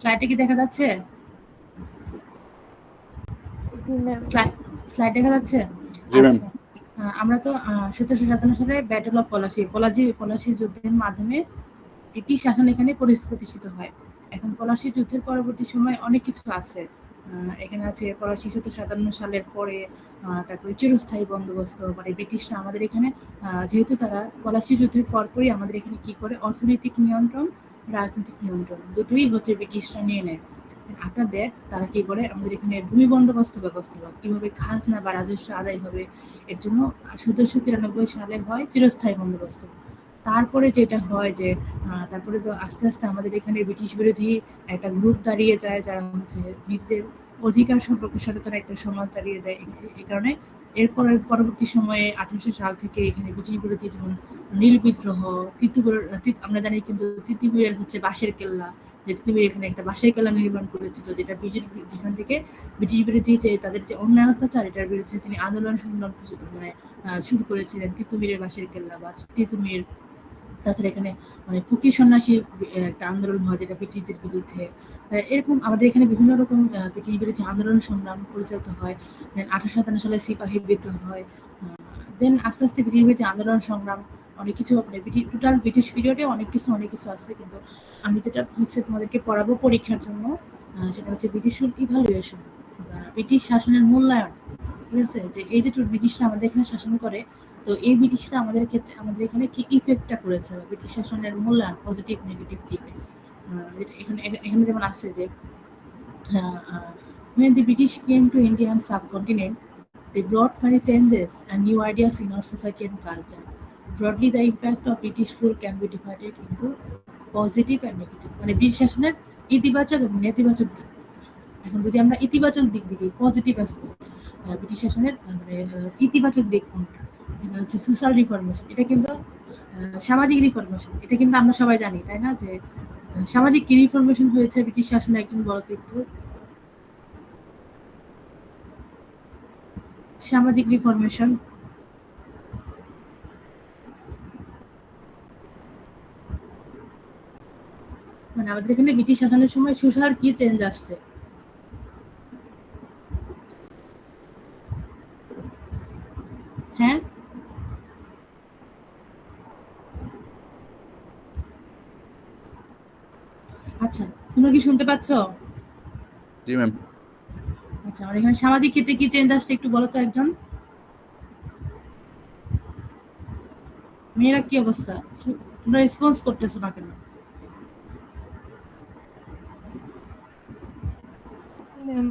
স্লাইডে কি দেখা যাচ্ছে? জি ম্যাম। স্লাইড দেখা যাচ্ছে? জি ম্যাম। আচ্ছা, আমরা তো 1757 সালে ব্যাটল অফ পলাশী যুদ্ধের মাধ্যমে ব্রিটিশ শাসন এখানে প্রতিষ্ঠিত হয়। এখন পলাশী যুদ্ধের পরবর্তী সময় অনেক কিছু আছে। এখানে আছে পলাশী 1757 সালের পরে, তারপরে চিরস্থায়ী বন্দোবস্ত, মানে ব্রিটিশরা আমাদের এখানে, যেহেতু তারা পলাশী যুদ্ধের পরপরই আমাদের এখানে কি করে, অর্থনৈতিক নিয়ন্ত্রণ, রাজনৈতিক নিয়ন্ত্রণ দুটোই হচ্ছে ব্রিটিশরা নিয়ে নেয়। আপনাদের তারা কি করে আমাদের এখানে ভূমি বন্দোবস্ত ব্যবস্থা, কিভাবে খাজনা বা রাজস্ব আদায় হবে, এর জন্য 1793 সালে হয় চিরস্থায়ী বন্দোবস্ত। তারপরে যেটা হয় যে তারপরে তো আস্তে আস্তে আমাদের এখানে ব্রিটিশ বিরোধী একটা গ্রুপ দাঁড়িয়ে যায়, যারা হচ্ছে নিজেদের অধিকার সম্পর্কে সচেতন একটা সমাজ দাঁড়িয়ে দেয়। এই কারণে এরপর পরবর্তী সময়ে 1800 সাল থেকে এখানে ব্রিটিশ বিরোধী যেমন নীল বিদ্রোহ, আমরা জানি কিন্তু তিতুমিরের হচ্ছে বাঁশের কেল্লা, যে তিতুমির এখানে একটা বাঁশের কেল্লা নির্মাণ করেছিল, যেটা যেখান থেকে ব্রিটিশ বিরোধী যে তাদের যে অন্যায় অত্যাচার, এটার বিরুদ্ধে তিনি আন্দোলন সংগ্রাম মানে শুরু করেছিলেন। তিতুমিরের বাঁশের কেল্লা বা তিতুমির, তাছাড়া এখানে মানে ফকির সন্ন্যাসী একটা আন্দোলন হয় যেটা ব্রিটিশদের বিরুদ্ধে। এরকম আমাদের এখানে বিভিন্ন রকম ব্রিটিশ বিরোধী আন্দোলন সংগ্রাম পরিচালিত হয়। 1857 সালে সিপাহী বিদ্রোহ হয়। দেন আস্তে আস্তে ব্রিটিশ বিরোধী আন্দোলন সংগ্রাম অনেক কিছু, মানে টোটাল ব্রিটিশ পিরিয়ডে অনেক কিছু আছে, কিন্তু আমি যেটা হচ্ছে তোমাদেরকে পড়াবো পরীক্ষার জন্য, সেটা হচ্ছে ব্রিটিশ রুল ইভালুয়েশন, ব্রিটিশ শাসনের মূল্যায়ন। ঠিক আছে, যে এই যে ব্রিটিশরা আমাদের এখানে শাসন করে, তো এই ব্রিটিশরা আমাদের ক্ষেত্রে আমাদের এখানে কি ইফেক্টটা করেছে, ব্রিটিশ শাসনের মূল্যায়ন, পজিটিভ নেগেটিভ দিক। এখানে এখানে যেমন আছে যে when the British came to India and subcontinent, they brought many changes and new ideas in our society and culture. Broadly, the impact of British rule can be divided into positive and negative. মানে British শাসনের ইতিবাচক এবং নেতিবাচক দিক। এখন যদি আমরা ইতিবাচক দিক দেখি, পজিটিভ অ্যাসপেক্ট, ব্রিটিশ শাসনের মানে ইতিবাচক দিক কোনটা, এটা হচ্ছে সোশ্যাল রিফরমেশন। এটা কিন্তু সামাজিক রিফরমেশন, এটা কিন্তু আমরা সবাই জানি, তাই না, যে সামাজিক কি রিফরমেশন হয়েছে ব্রিটিশ শাসনে, একজন বলতে একটু। সামাজিক রিফরমেশন মানে আমাদের এখানে ব্রিটিশ শাসনের সময় সোশ্যাল কি চেঞ্জ আসছে। হ্যাঁ, আচ্ছা, তোমরা কি শুনতে পাচ্ছ? জি ম্যাম। আচ্ছা, আমাদের এখানে সামাজিক ক্ষেত্রে কি চেঞ্জ আসছে একটু বলো তো একজন। মেয়েরা কি অবস্থা, তোমরা রেসপন্স করতেছো না কেন? ম্যাম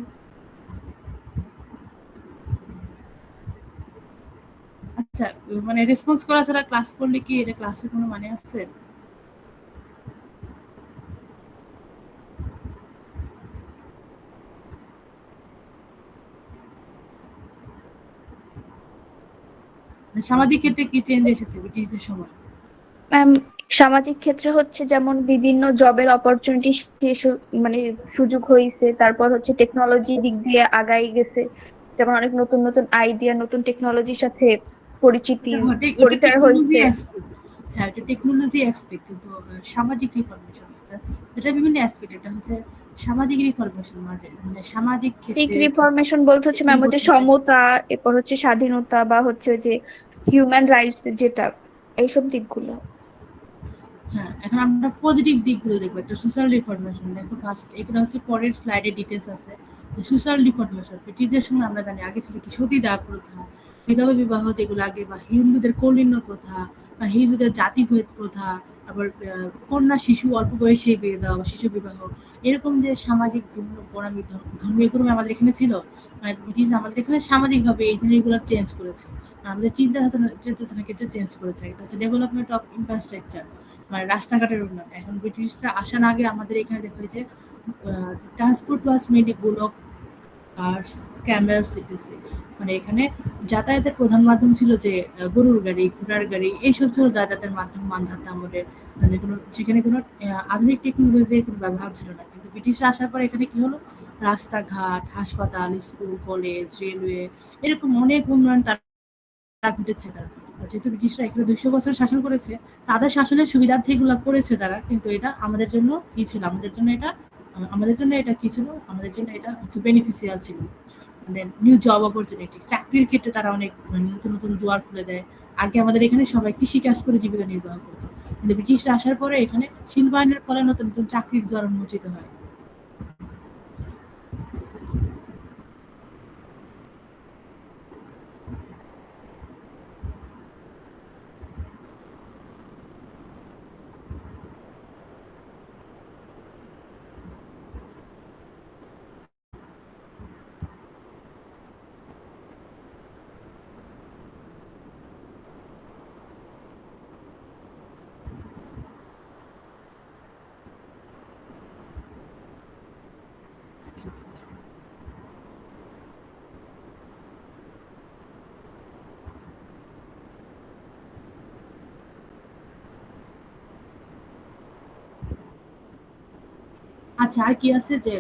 আচ্ছা, মানে রেসপন্স করা ছাড়া ক্লাস করলে কি এটা ক্লাসের কোনো মানে আছে? মানে সামাজিক ক্ষেত্রে কি চেঞ্জ এসেছে ব্রিটিশদের সময়? ম্যাম সামাজিক ক্ষেত্রে হচ্ছে যেমন বিভিন্ন জবের অপরচুনিটি মানে সুযোগ হয়েছে, তারপর হচ্ছে টেকনোলজি দিক দিয়ে আগাই গেছে, যেমন অনেক নতুন নতুন আইডিয়া, নতুন টেকনোলজির সাথে ওটা পরিচয় টেকনোলজি হয়েছে। অ্যাসপেক্ট। হ্যাঁ, এটা টেকনোলজি অ্যাসপেক্ট, কিন্তু সামাজিক রিফরমেশন এটা বিভিন্ন অ্যাসপেক্ট। এটা হচ্ছে সামাজিক রিফরমেশন, মানে সামাজিক চিক ক্ষেত্রে রিফরমেশন বলতে হচ্ছে ম্যাম হচ্ছে পরিবর্তন হয়। সমতা, এরপর হচ্ছে স্বাধীনতা বা হচ্ছে যে হিউম্যান রাইটস যেটা, এইসব দিকগুলো। হ্যাঁ, এখন আমরা পজিটিভ দিকগুলো দেখবো। একটা সোশ্যাল রিফরমেশন দেখো ফার্স্ট, এখানে হচ্ছে পরের স্লাইডে ডিটেলস আছে। সোশ্যাল রিফরমেশন ব্রিটিশদের সময় আমরা জানি আগে ছিল কি সতীদাহ প্রথা, বিধবা বিবাহ যেগুলো আগে, বা হিন্দুদের কৌলিন্য প্রথা, বা হিন্দুদের জাতিভেদ প্রথা, আবার কন্যা শিশু অল্প বয়সে বিয়ে দেওয়া বা শিশু বিবাহ, এরকম যে সামাজিক বিভিন্ন গোড়ামি ধর্মীয় ক্রমে আমাদের এখানে ছিল। মানে ব্রিটিশ আমাদের এখানে সামাজিকভাবে এই জিনিসগুলো চেঞ্জ করেছে, আমাদের চিন্তাধারা ক্ষেত্রে চেঞ্জ করেছে। এটা হচ্ছে ডেভেলপমেন্ট অফ ইনফ্রাস্ট্রাকচার, মানে রাস্তাঘাটের উন্নয়ন। এখন ব্রিটিশরা আসার আগে আমাদের এখানে দেখা হয়েছে transport was mainly bullock carts, camels etc. মানে এখানে যাতায়াতের প্রধান মাধ্যম ছিল যে গরুর গাড়ি, ঘোড়ার গাড়ি, এইসব ছিল যাতায়াতের মাধ্যম মানধাতা আমাদের। মানে সেখানে কোনো আধুনিক টেকনোলজির কোনো ব্যবহার ছিল না। কিন্তু ব্রিটিশরা আসার পর এখানে কি হলো, রাস্তাঘাট, হাসপাতাল, স্কুল, কলেজ, রেলওয়ে, এরকম অনেক উন্নয়ন তারা ঘটেছে। তারা যেহেতু ব্রিটিশরা এখানে 200 বছর শাসন করেছে, তাদের শাসনের সুবিধার্থে এগুলো করেছে তারা, কিন্তু এটা আমাদের জন্য কি ছিল, আমাদের জন্য এটা আমাদের জন্য এটা কি ছিল? আমাদের জন্য এটা হচ্ছে বেনিফিশিয়াল ছিল। দেন নিউ জব অপরচুনিটি, চাকরির ক্ষেত্রে তারা অনেক নতুন নতুন দুয়ার খুলে দেয়। আগে আমাদের এখানে সবাই কৃষিকাজ করে জীবিকা নির্বাহ করতো, কিন্তু ব্রিটিশরা আসার পরে এখানে শিল্পায়নের ফলে নতুন নতুন চাকরির দ্বার উন্মোচিত হয়। আচ্ছা, আর কি আছে যে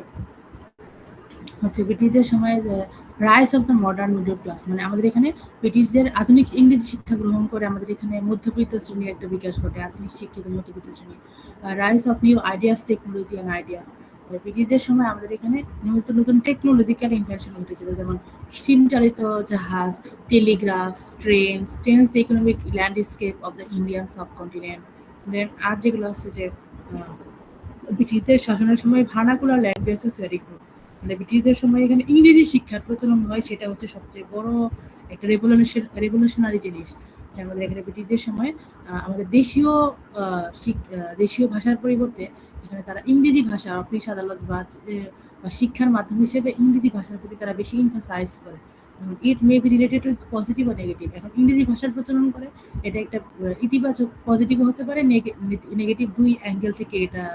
হচ্ছে ব্রিটিশদের সময় rice of the modern middle class, মানে আমাদের এখানে ব্রিটিশদের আধুনিক ইংরেজি শিক্ষা গ্রহণ করে আমাদের এখানে মধ্যবিত্ত শ্রেণীর একটা বিকাশ ঘটে, আধুনিক শিক্ষিত মধ্যবিত্ত শ্রেণী। Rice of new ideas, technology and ideas. ব্রিটিশদের সময় আমাদের এখানে নতুন নতুন টেকনোলজিক্যাল ইনভেনশন ঘটেছিল, যেমন স্টিম চালিত জাহাজ, telegraph, train, change the economic landscape of the Indian subcontinent. Then আর যেগুলো আছে যে ব্রিটিশদের শাসনের সময় ভার্নাকুলার ল্যাঙ্গুয়েজেস ভেরি গুড, মানে ব্রিটিশদের সময় এখানে ইংরেজি শিক্ষার প্রচলন হয়, সেটা হচ্ছে সবচেয়ে বড় একটা রেভলিউশনারি জিনিস। যে আমাদের এখানে ব্রিটিশদের সময় আমাদের দেশীয় ভাষার পরিবর্তে এখানে তারা ইংরেজি ভাষা, অফিস আদালত বা শিক্ষার মাধ্যম হিসেবে ইংরেজি ভাষার প্রতি তারা বেশি ইনফাসাইজ করে। It may be related with positive ও নেগেটিভ। এখন ইংরেজি ভাষার প্রচলন করে, এটা একটা ইতিবাচক পজিটিভও হতে পারে, নেগেটিভ দুই অ্যাঙ্গেল থেকে এটা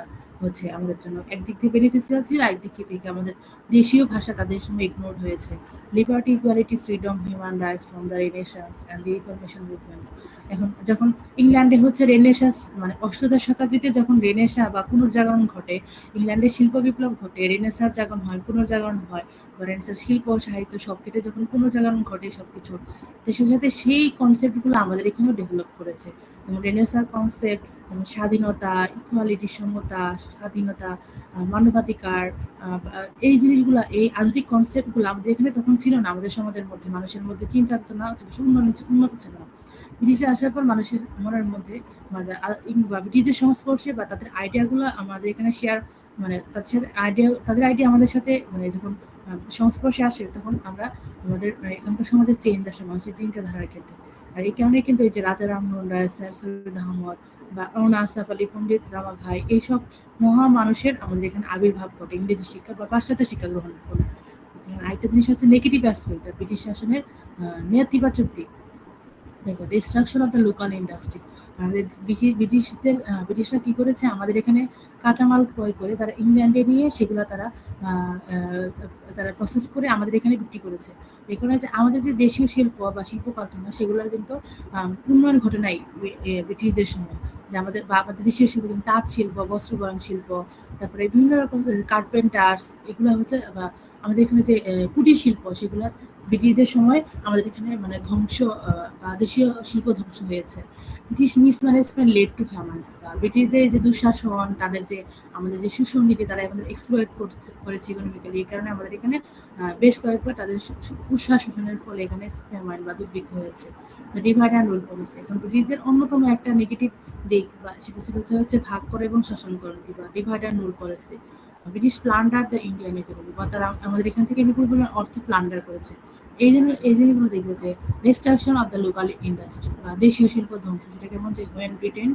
হচ্ছে আমাদের জন্য একদিক থেকে বেনিফিশিয়াল ছিল, একদিক থেকে আমাদের দেশীয় ভাষা তাদের সময় ইগনোর হয়েছে। Liberty, equality, freedom, human rights from the renaissance and the reformation movements. এখন যখন ইংল্যান্ডে হচ্ছে রেনেসাস, মানে অষ্টাদশ শতাব্দীতে যখন রেনেসা বা পুনর্জাগরণ ঘটে, ইংল্যান্ডে শিল্প বিপ্লব ঘটে, রেনেসার জাগরণ হয়, পুনর্জাগরণ হয়, বা রেনেসার শিল্প সাহিত্য সব ক্ষেত্রে যখন পুনর্জাগরণ ঘটে সবকিছু, দেশের সাথে সেই কনসেপ্টগুলো আমাদের এখানেও ডেভেলপ করেছে। যেমন রেনেসার কনসেপ্ট, স্বাধীনতা, ইকুয়ালিটি, সমতা, স্বাধীনতা, মানবাধিকার, এই জিনিসগুলা, এই আধুনিক কনসেপ্টগুলো আমাদের এখানে তখন ছিল না। আমাদের সমাজের মধ্যে, মানুষের মধ্যে চিন্তা চেতনা অত বেশি উন্নত ছিল না। ব্রিটিশরা আসার পর মানুষের মনের মধ্যে বা ব্রিটিশদের সংস্পর্শে বা তাদের আইডিয়াগুলো আমাদের এখানে শেয়ার, মানে তাদের সাথে তাদের আইডিয়া আমাদের সাথে মানে যখন সংস্পর্শে আসে, তখন আমরা আমাদের এখানকার সমাজের চেঞ্জ আসে মানুষের চিন্তাধারার ক্ষেত্রে। আর এই কারণে কিন্তু এই যে রাজা রামমোহন রায়, স্যার সৈয়দ আহমদ বা অরুণা আসফ আলী, পণ্ডিত রামাভাই, এইসব মহা মানুষের আমাদের এখানে আবির্ভাব ঘটে ইংরেজি শিক্ষা বা পাশ্চাত্য শিক্ষা গ্রহণ করে। আরেকটা জিনিস আছে নেগেটিভ অ্যাসপেক্ট, ব্রিটিশ শাসনের নেতিবাচক দিক। দেখো, distraction of the local industry. আমাদের ব্রিটিশরা কি করেছে, আমাদের এখানে কাঁচামাল ক্রয় করে তারা ইংল্যান্ডে নিয়ে সেগুলো তারা প্রসেস করে আমাদের এখানে বিক্রি করেছে। এই কারণে যে আমাদের যে দেশীয় শিল্প বা শিল্প কারখানা, সেগুলোর কিন্তু উন্নয়ন ঘটে নাই ব্রিটিশদের সময়। যে আমাদের দেশীয় শিল্প, যেমন তাঁত শিল্প, বস্ত্র বয়ন শিল্প, তারপরে বিভিন্ন রকম কার্পেন্টার্স, এগুলো হচ্ছে বা আমাদের এখানে যে কুটির শিল্প, সেগুলো ব্রিটিশদের সময় আমাদের এখানে মানে বা দেশীয় শিল্প ধ্বংস হয়েছে। British mismanagement led to famous, বা ব্রিটিশদের যে দুঃশাসন, তাদের যে আমাদের যে শোষণ নীতি, তারা আমাদের এক্সপ্লয়েট করেছে ইকোনমিক্যালি। এই কারণে আমাদের এখানে বেশ কয়েকবার তাদের কুশাসনের ফলে এখানে ফেমাইন বা দুর্ভিক্ষ হয়েছে। ডিভাইড অ্যান্ড রুল পলিসি, এখন ব্রিটিশদের অন্যতম একটা নেগেটিভ দিক বা সেটা ছিল হচ্ছে ভাগ করে এবং শাসন করে নীতি বা divide and rule policy. British plunder the Indian economy, বা তারা আমাদের এখান থেকে বিপুল পরিমাণ অর্থ প্লান্ডার করেছে। এই জিনিসগুলো দেখবে যে destruction of the local industry বা দেশীয় শিল্প ধ্বংস, সেটা কেমন যে when Britain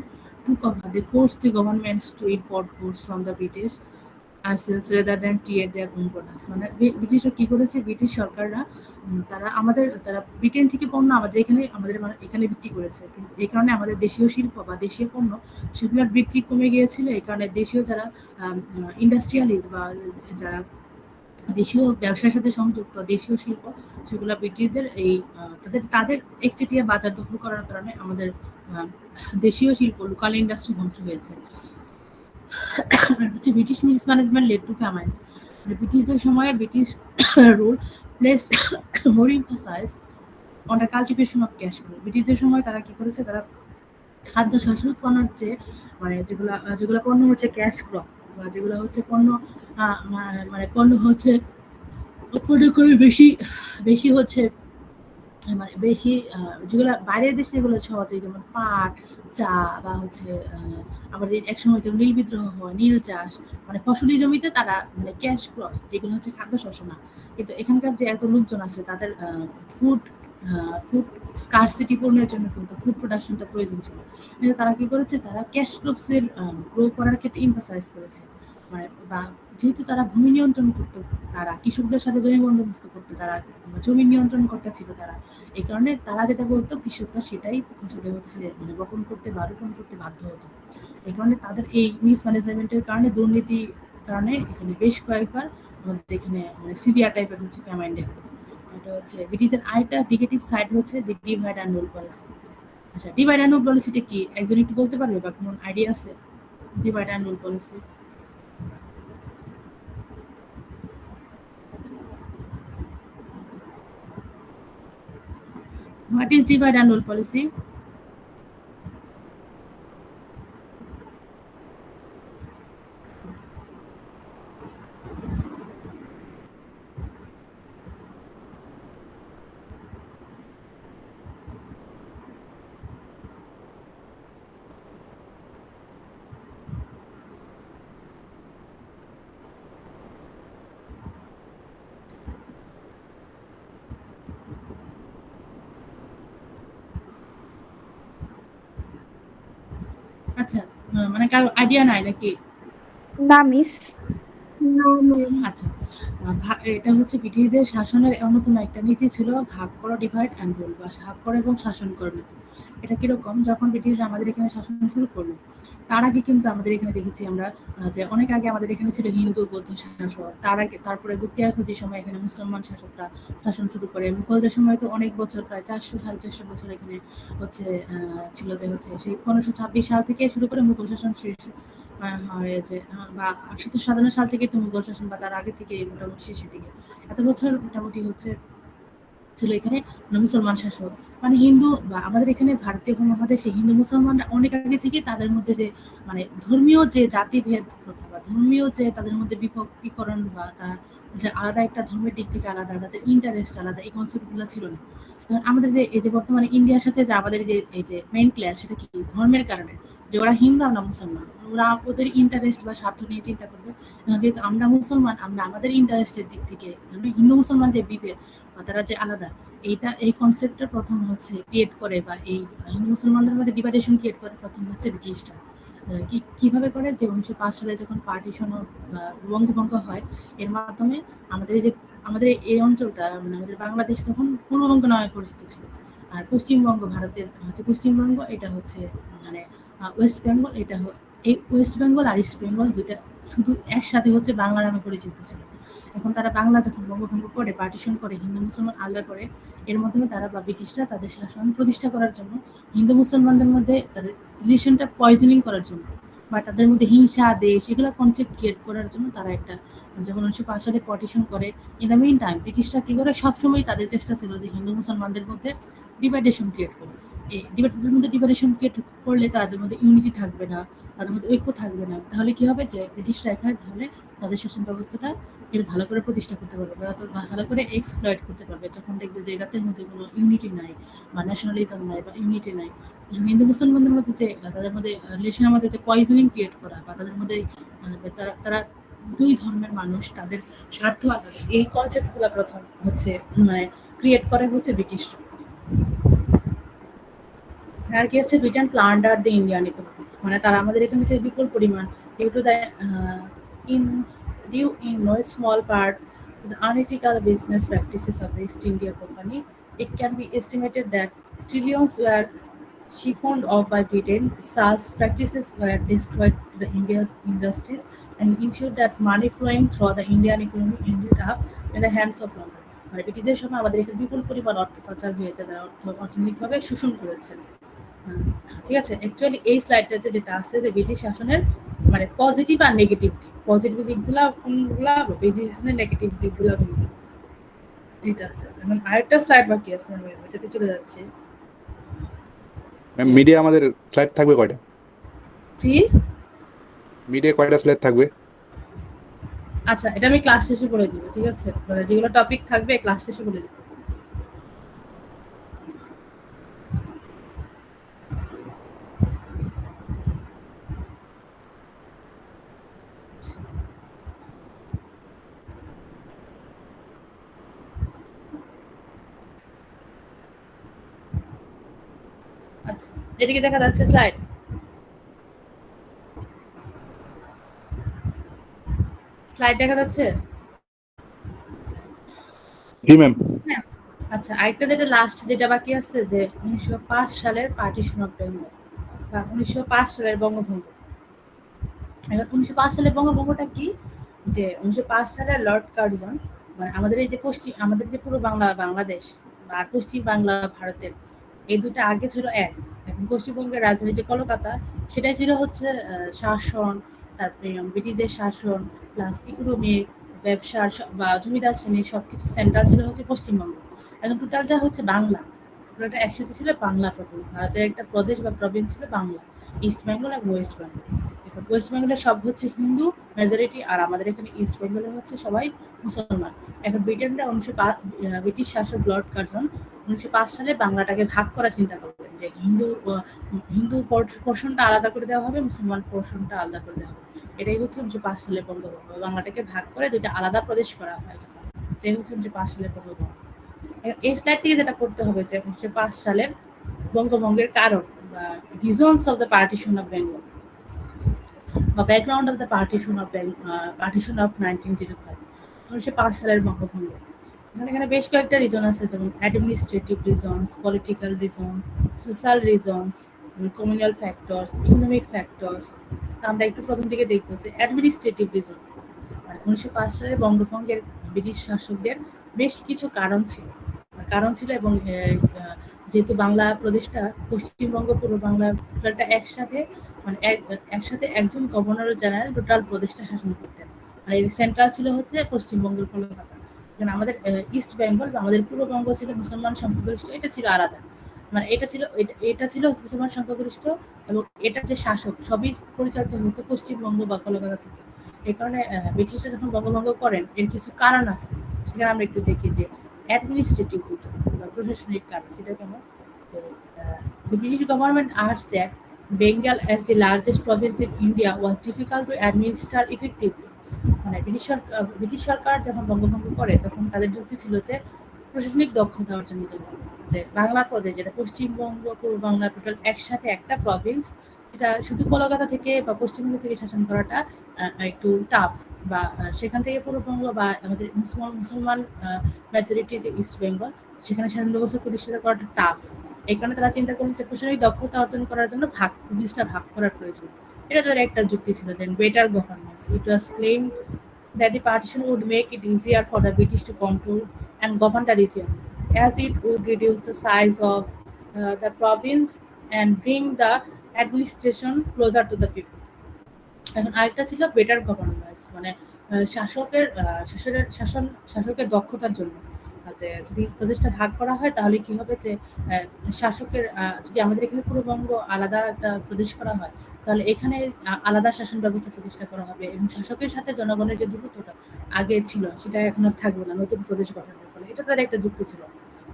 to cover they force the governments to import goods from the British isles rather than create their own products. মানে ব্রিটিশরা কি করেছে, ব্রিটিশ সরকাররা তারা ব্রিটেন থেকে পণ্য আমাদের এখানে বিক্রি করেছে, কিন্তু এই কারণে আমাদের দেশীয় শিল্প বা দেশীয় পণ্য সেগুলোর বিক্রি কমে গিয়েছিল। এই কারণে দেশীয় যারা ইন্ডাস্ট্রিয়ালিস্ট বা যারা দেশীয় ব্যবসার সাথে সংযুক্ত দেশীয় শিল্প, সেগুলো ব্রিটিশদের এই তাদের একচেটিয়া বাজার দখল করার কারণে আমাদের দেশীয় শিল্প, লোকাল ইন্ডাস্ট্রি ধ্বংস হয়েছে। হচ্ছে British mismanagement led to famines, ব্রিটিশদের সময় British rule place more emphasise on the cultivation of cash crop. ব্রিটিশদের সময় তারা কি করেছে, তারা খাদ্য শস্য উৎপন্নের চেয়ে মানে যেগুলো পণ্য হচ্ছে ক্যাশ ক্রপ, বা যেগুলো হচ্ছে পণ্য মানে পণ্য হচ্ছে উৎপন্ন করে বেশি বেশি হচ্ছে মানে বেশি যেগুলো বাইরের দেশে যেগুলো সহজে, যেমন পাট, চা বা হচ্ছে আমাদের একসময় যেমন নীল বিদ্রোহ হয়, নীল চাষ, মানে ফসলি জমিতে তারা মানে ক্যাশ ক্রস যেগুলো হচ্ছে খাদ্য শস্য না, কিন্তু এখানকার যে এত লোকজন আছে তাদের ফুড ফুড স্কারসিটি পূরণের জন্য কিন্তু ফুড প্রোডাকশনটা প্রয়োজন ছিল, কিন্তু তারা কি করেছে, তারা ক্যাশ ক্রপসের গ্রো করার ক্ষেত্রে এমফাসাইজ করেছে, মানে বা যেহেতু তারা ভূমি নিয়ন্ত্রণ করতো, তারা কৃষকদের সাথে জমি বন্দোবস্ত করতো, তারা জমি নিয়ন্ত্রণ করতে ছিল তারা, এই কারণে তারা যেটা বলতো কৃষকরা সেটাই ফসলে হচ্ছে মানে বপন করতে বা রোপণ করতে বাধ্য হতো। এই কারণে তাদের এই মিসম্যানেজমেন্টের কারণে, দুর্নীতির কারণে এখানে বেশ কয়েকবার আমাদের এখানে মানে সিভিয়ার টাইপের হচ্ছে ফ্যামাইন দেখা দেয়। এটা হচ্ছে ব্রিটিশের আরেকটা নেগেটিভ সাইড হচ্ছে দি ডিভাইড অ্যান্ড রুল পলিসি। আচ্ছা, ডিভাইড অ্যান্ড রুল পলিসিটা কি একজন একটু বলতে পারবে বা কোনো আইডিয়া আছে? Divide and rule policy, what is divide and rule policy? আচ্ছা, মানে কারো আইডিয়া নাই নাকি? না মিস। আচ্ছা, এটা হচ্ছে ব্রিটিশদের শাসনের অন্যতম একটা নীতি ছিল ভাগ করো, ডিভাইড অ্যান্ড রুল, বা ভাগ করো এবং শাসন করো নীতি। এটা কিরকম, যখন ব্রিটিশরা আমাদের এখানে শাসন শুরু করলো, তার আগে কিন্তু আমাদের এখানে দেখেছি আমরা যে অনেক আগে আমাদের এখানে ছিল হিন্দু বৌদ্ধ শাসক, তার আগে তারপরে বখতিয়ার খলজির সময় এখানে মুসলমান শাসকরা শাসন শুরু করে, মুঘলদের সময় তো অনেক বছর, প্রায় 400 সাড়ে 400 বছর এখানে হচ্ছে ছিল, যে হচ্ছে সেই 1526 সাল থেকে শুরু করে মুঘল শাসন শেষ হয়েছে, বা 1757 সাল থেকে তো মুঘল শাসন, বা তার আগে থেকে মোটামুটি শেষের দিকে এত বছর মোটামুটি হচ্ছে ছিল এখানে মুসলমান শাসক। মানে হিন্দু বা আমাদের এখানে ভারতীয় উপমহাদেশে হিন্দু মুসলমানরা অনেক আগে থেকে তাদের মধ্যে যে মানে ধর্মীয় যে জাতিভেদ প্রথা বা ধর্মীয় যে তাদের মধ্যে বিভক্তিকরণ, বা তার যে আলাদা একটা ধর্মের দিক থেকে আলাদা, তাদের ইন্টারেস্ট আলাদা, এই কনসেপ্ট গুলো ছিল না। আমাদের যে এই যে বর্তমানে ইন্ডিয়ার সাথে যে আমাদের যে এই যে মেইন ক্লাস, সেটা কি ধর্মের কারণে, যে ওরা হিন্দু আমরা মুসলমান, ওরা ওদের ইন্টারেস্ট বা স্বার্থ নিয়ে চিন্তা করবে। যেহেতু আমরা মুসলমান, আমরা আমাদের ইন্টারেস্টের দিক থেকে হিন্দু মুসলমান যে বিভেদ বা তারা যে আলাদা, এইটা এই কনসেপ্টটা প্রথম হচ্ছে ক্রিয়েট করে, বা এই হিন্দু মুসলমানদের মধ্যে ডিভাইডেশন ক্রিয়েট করে প্রথম হচ্ছে ব্রিটিশরা। কিভাবে করে, যে 1905 সালে যখন পার্টিশন বঙ্গভঙ্গ হয়, এর মাধ্যমে আমাদের এই যে আমাদের এই অঞ্চলটা মানে আমাদের বাংলাদেশ তখন পূর্ববঙ্গ নামে পরিচিত ছিল, আর পশ্চিমবঙ্গ ভারতের হচ্ছে পশ্চিমবঙ্গ, এটা হচ্ছে মানে ওয়েস্ট বেঙ্গল, এই ওয়েস্ট বেঙ্গল আর ইস্ট বেঙ্গল দুইটা শুধু একসাথে হচ্ছে বাংলা নামে পরিচিত ছিল। এখন তারা বাংলা যখন বঙ্গভঙ্গ করে পার্টিশন করে, হিন্দু মুসলমান আলাদা করে, এর মাধ্যমে তারা বা ব্রিটিশরা তাদের শাসন প্রতিষ্ঠা করার জন্য হিন্দু মুসলমানদের মধ্যে তাদের রিলেশনটা পয়জনিং করার জন্য, বা তাদের মধ্যে হিংসা দেশ এগুলো কনসেপ্ট ক্রিয়েট করার জন্য তারা একটা, যখন 1905 সালে পার্টিশন করে, ইন দ্য মিন টাইম ব্রিটিশরা কি করে, সবসময় তাদের চেষ্টা ছিল যে হিন্দু মুসলমানদের মধ্যে ডিভাইডেশন ক্রিয়েট করে। এই ডিভাইডের মধ্যে ডিভাইডেশন ক্রিয়েট করলে তাদের মধ্যে ইউনিটি থাকবে না, তাদের মধ্যে ঐক্য থাকবে না, তাহলে কি হবে, যে ব্রিটিশরা এখানে তাহলে তাদের শাসন ব্যবস্থাটা এর ভালো করে প্রতিষ্ঠা করতে পারবে, বা ভালো করে এক্সপ্লয়েট করতে পারবে, যখন দেখবে যে যাদের মধ্যে কোনো ইউনিটি নাই বা ন্যাশনালিজম নাই বা ইউনিটি নাই। হিন্দু মুসলমানদের মধ্যে যে তাদের মধ্যে রিলেশনের মধ্যে যে পয়জনিং ক্রিয়েট করা, বা তাদের মধ্যে তারা তারা দুই ধর্মের মানুষ, তাদের স্বার্থ আলাদা, এই কনসেপ্টগুলো প্রথম হচ্ছে মানে ক্রিয়েট করে হচ্ছে ব্রিটিশরা। আর কি হচ্ছে, Britain plunder the Indian economy, মানে তারা আমাদের এখান থেকে বিপুল পরিমাণ due to the in due in no small part to the unethical business practices of the East India Company. It can be estimated that trillions were siphoned off by Britain. Such practices were destroyed the Indian industries and ensured that money flowing through the Indian economy ended up in the hands of London. মানে ব্রিটিশদের সময় আমাদের এখানে বিপুল পরিমাণ অর্থ পাচার হয়েছে, তারা অর্থনৈতিকভাবে শোষণ করেছে। ঠিক আছে, অ্যাকচুয়ালি এই স্লাইডটাতে যেটা আছে যে ব্রিটিশ শাসনের মানে পজিটিভ আর নেগেটিভ দিক, পজিটিভ দিকগুলা কোনগুলা, ব্রিটিশের নেগেটিভ দিকগুলা কোনগুলা, এটা আছে। এখন আরেকটা স্লাইড বাকি আছে, আমি এটাতে চলে যাচ্ছি। ম্যাম মিডিয়া আমাদের স্লাইড থাকবে কয়টা? জি, মিডিয়া কয়টা স্লাইড থাকবে? আচ্ছা, এটা আমি ক্লাস শেষে বলে দিব, ঠিক আছে? মানে যেগুলো টপিক থাকবে ক্লাস শেষে বলে দিব। আচ্ছা, এটা কি দেখা যাচ্ছে স্লাইড? স্লাইড দেখা যাচ্ছে? জি ম্যাম। হ্যাঁ। আচ্ছা, আরেকটা যেটা লাস্ট যেটা বাকি আছে যে 1905 সালের পার্টিশন অফ বেঙ্গল বা 1905 সালের বঙ্গভঙ্গ। এখন 1905 সালের বঙ্গভঙ্গটা কি? যে 1905 সালে লর্ড কার্জন, মানে আমাদের যে পুরো বাংলাদেশ বা পশ্চিম বাংলা ভারতের, এই দুটো আগে ছিল এক। এখন পশ্চিমবঙ্গের রাজধানী যে কলকাতা, সেটাই ছিল হচ্ছে শাসন, তারপরে ব্রিটিশদের শাসন প্লাস ইকোনমিক, ব্যবসার বা জমিদার শ্রেণীর সবকিছু সেন্ট্রাল ছিল হচ্ছে পশ্চিমবঙ্গ। এখন টোটালটা হচ্ছে বাংলা, টোটালটা একসাথে ছিল বাংলা প্রথম। ভারতের একটা প্রদেশ বা প্রভিন্স ছিল বাংলা, ইস্ট বেঙ্গল আর ওয়েস্ট বেঙ্গল। এখন ওয়েস্ট বেঙ্গলের সব হচ্ছে হিন্দু মেজরিটি, আর আমাদের এখানে ইস্ট বেঙ্গলে হচ্ছে সবাই মুসলমান। এখন ব্রিটিশ শাসক লর্ড কার্জন 1905 সালে বাংলাটাকে ভাগ করার চিন্তা করলেন যে হিন্দু পোর্শনটা আলাদা করে দেওয়া হবে, মুসলমান পোর্শনটা আলাদা করে দেওয়া হবে। এটাই হচ্ছে 1905 সালে বঙ্গভঙ্গ। বাংলাটাকে ভাগ করে দুইটা আলাদা প্রদেশ করা হয়। এটাই হচ্ছে 1905 সালে বঙ্গভঙ্গ। এই স্লাইড থেকে যেটা করতে হবে যে 1905 সালের বঙ্গভঙ্গের কারণ বা reasons of the partition of Bengal বা background of the partition of 1905, 1905 সালের বঙ্গভঙ্গ। এখানে বেশ কয়েকটা রিজন আছে, যেমন administrative reasons, political reasons, social reasons, communal factors, economic factors. আমরা একটু প্রথম দিকে দেখবো যে অ্যাডমিনিস্ট্রেটিভ রিজনস। 1905 সালের বঙ্গভঙ্গের ব্রিটিশ শাসকদের বেশ কিছু কারণ ছিল এবং যেহেতু বাংলা প্রদেশটা পশ্চিমবঙ্গ পূর্ব বাংলা টোটালটা একসাথে, মানে একসাথে একজন গভর্নর জেনারেল টোটাল প্রদেশটা শাসন করতেন। মানে সেন্ট্রাল ছিল হচ্ছে পশ্চিমবঙ্গের কলকাতা। কারণ আমাদের ইস্ট বেঙ্গল বা আমাদের পূর্ববঙ্গ ছিল মুসলমান সংখ্যাগরিষ্ঠ, এটা ছিল আলাদা। মানে এটা ছিল মুসলমান সংখ্যাগরিষ্ঠ এবং এটার যে শাসক সবই পরিচালিত হতো পশ্চিমবঙ্গ বা কলকাতা থেকে। এই কারণে ব্রিটিশরা যখন বঙ্গভঙ্গ করেন এর কিছু কারণ আছে, সেখানে আমরা একটু দেখি যে অ্যাডমিনিস্ট্রেটিভ রিজন বা প্রশাসনিক কারণ। সেটা কেমন? The British government asked that Bengal, as the largest province in India, was difficult to administer effectively. মানে ব্রিটিশ সরকার যখন বঙ্গভঙ্গ করে তখন তাদের যুক্তি ছিল যে প্রশাসনিক দক্ষতা অর্জনের জন্য, যে বাংলা প্রদেশ যেটা পশ্চিমবঙ্গ পূর্ব বাংলা টোটাল একসাথে একটা প্রভিন্স, এটা শুধু কলকাতা থেকে বা পশ্চিমবঙ্গ থেকে শাসন করাটা একটু টাফ, বা সেখান থেকে পূর্ববঙ্গ বা আমাদের মুসলমান মেজরিটি যে ইস্ট বেঙ্গল, সেখানে শাসন ব্যবস্থা প্রতিষ্ঠিত করাটা টাফ। এই কারণে তারা চিন্তা করলেন যে প্রশাসনিক দক্ষতা অর্জন করার জন্য প্রভিন্সটা ভাগ করার প্রয়োজন। এটা তাদের একটা যুক্তি ছিল। Then better governance, it was claimed that the partition would make it easier for the British to control and govern the region, as it would reduce the size of the province and bring the administration closer to the people. এখন আরেকটা ছিল better governance, মানে শাসকের দক্ষতার জন্য। যে যদি প্রদেশটা ভাগ করা হয় তাহলে কি হবে যে শাসকের যদি আমাদের এখানে পূর্ববঙ্গ আলাদা একটা প্রদেশ করা হয়, তাহলে এখানে আলাদা শাসন ব্যবস্থা প্রতিষ্ঠা করা হবে এবং শাসকের সাথে জনগণের যে দূরত্বটা আগে ছিল সেটা এখন আর থাকবে না নতুন প্রদেশ গঠনের ফলে। এটা তার একটা যুক্তি ছিল।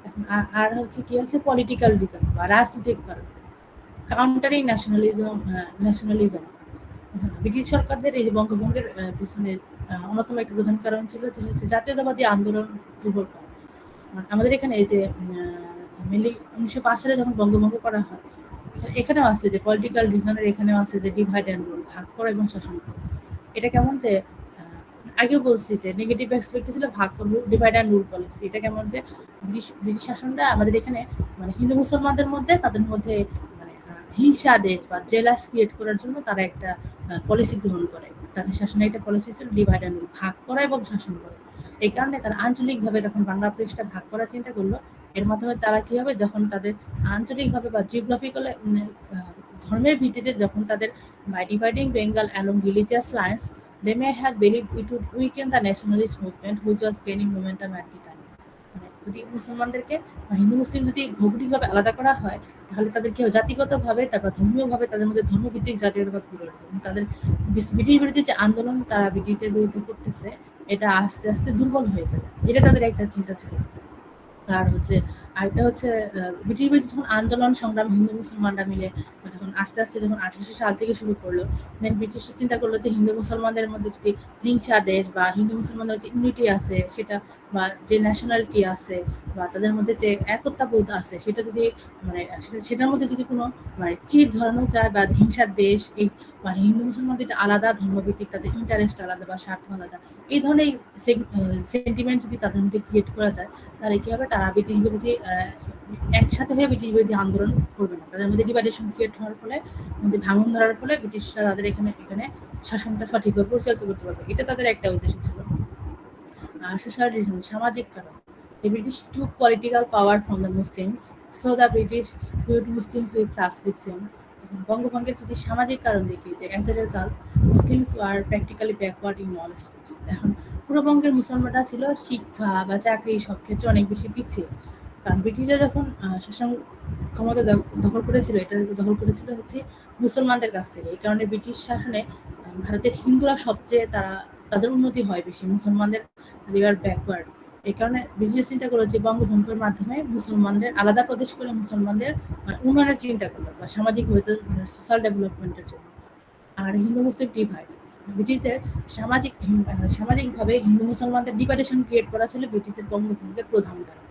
এখন আর হচ্ছে কি আছে পলিটিক্যাল রিজন বা রাজনৈতিক কারণ, কাউন্টারিং ন্যাশনালিজম। ব্রিটিশ সরকারদের এই যে বঙ্গভঙ্গের পিছনে অন্যতম একটা প্রধান কারণ ছিল যে হচ্ছে জাতীয়তাবাদী আন্দোলন দুর্বল করা। আমাদের এখানে এই যে মেনলি 1905 সালে যখন বঙ্গভঙ্গ করা হয়, এখানেও আছে যে পলিটিক্যাল রিজনের, এখানেও আছে যে ডিভাইড অ্যান্ড রুল, ভাগ করা এবং শাসন করা। এটা কেমন যে আগেও বলছি যে নেগেটিভ অ্যাসপেক্ট ছিল ভাগ করবো, ডিভাইড অ্যান্ড রুল পলিসি। এটা কেমন যে ব্রিটিশ শাসনটা আমাদের এখানে মানে হিন্দু মুসলমানদের মধ্যে তাদের মধ্যে মানে হিংসা দেশ বা জেলাস ক্রিয়েট করার জন্য তারা একটা পলিসি গ্রহণ করে। তাদের শাসনে একটা পলিসি ছিল ডিভাইড অ্যান্ড রুল, ভাগ করা এবং শাসন করা। এই কারণে তারা আঞ্চলিকভাবে যখন বাংলা প্রদেশটা ভাগ করার চিন্তা করলো, এর মাধ্যমে তারা কি হবে, যখন তাদের আঞ্চলিকভাবে বা জিওগ্রাফিক্যাল ধর্মের ভিত্তিতে যখন তাদের by dividing Bengal along religious lines, they may have believed it would weaken the nationalist movement which was gaining momentum at the time. যদি মুসলমানদেরকে হিন্দু মুসলিম যদি ভৌগোলিকভাবে আলাদা করা হয়, তাহলে তাদেরকে জাতিগতভাবে, তারপর ধর্মীয়ভাবে তাদের মধ্যে ধর্মভিত্তিক জাতীয়তাবাদ গড়ে উঠবে এবং তাদের ব্রিটিশ বিরোধী যে আন্দোলন তারা ব্রিটিশদের বিরুদ্ধে করতেছে, এটা আস্তে আস্তে দুর্বল হয়ে যাবে। এটা তাদের একটা চিন্তা ছিল। আর হচ্ছে আরেকটা হচ্ছে ব্রিটিশ বিরোধী যখন আন্দোলন সংগ্রাম হিন্দু মুসলমানরা মিলে যখন আস্তে আস্তে যখন 1800 সাল থেকে শুরু করলো, দেন ব্রিটিশ চিন্তা করলো যে হিন্দু মুসলমানদের মধ্যে যদি হিংসা দেশ বা হিন্দু মুসলমানদের যে ইউনিটি আছে সেটা, বা যে ন্যাশনালিটি আছে, বা তাদের মধ্যে যে একতাবোধ আছে সেটা যদি সেটার মধ্যে যদি কোনো চির ধরানো যায়, বা হিংসার দেশ এই হিন্দু মুসলমানদের আলাদা ধর্মভিত্তিক তাদের ইন্টারেস্ট আলাদা বা স্বার্থ আলাদা, এই ধরনের সেন্টিমেন্ট যদি তাদের মধ্যে ক্রিয়েট করা যায়, তাহলে কি হবে, তারা ব্রিটিশ বিরোধী একসাথে হয়ে ব্রিটিশ বিরোধী আন্দোলন করবে না। তাদের মধ্যে ডিভাইডেশন ক্রিয়েট হওয়ার ফলে, মধ্যে ভাঙন ধরার ফলে ব্রিটিশরা তাদের এখানে শাসনটা সঠিকভাবে পরিচালিত করতে পারবে। এটা তাদের একটা উদ্দেশ্য ছিল। সোশ্যাল রিজন, সামাজিক কারণ। The British took political power from the Muslims, so the British viewed Muslims with suspicion. বঙ্গভঙ্গের প্রতি সামাজিক কারণ দেখি যে as a result Muslims were practically backward in all space. এখন পূর্ববঙ্গের মুসলমানরা ছিল শিক্ষা বা চাকরি সব ক্ষেত্রে অনেক বেশি পিছিয়ে, কারণ ব্রিটিশরা যখন শাসন ক্ষমতা দখল করেছিল, এটা দখল করেছিল হচ্ছে মুসলমানদের কাছ থেকে। এই কারণে ব্রিটিশ শাসনে ভারতের হিন্দুরা সবচেয়ে তাদের উন্নতি হয় বেশি, মুসলমানদের লিভার ব্যাকওয়ার্ড। এই কারণে ব্রিটিশ চিন্তা করলো যে বঙ্গভঙ্গের মাধ্যমে মুসলমানদের আলাদা প্রদেশ করে মুসলমানদের উন্নয়নের চিন্তা করলো, বা সামাজিক সোশ্যাল ডেভেলপমেন্টের জন্য। আর হিন্দু মুসলিম ডিভাইড, ব্রিটিশদের সামাজিকভাবে হিন্দু মুসলমানদের ডিভাইডেশন ক্রিয়েট করা ছিল ব্রিটিশদের বঙ্গভঙ্গের প্রধান কারণ।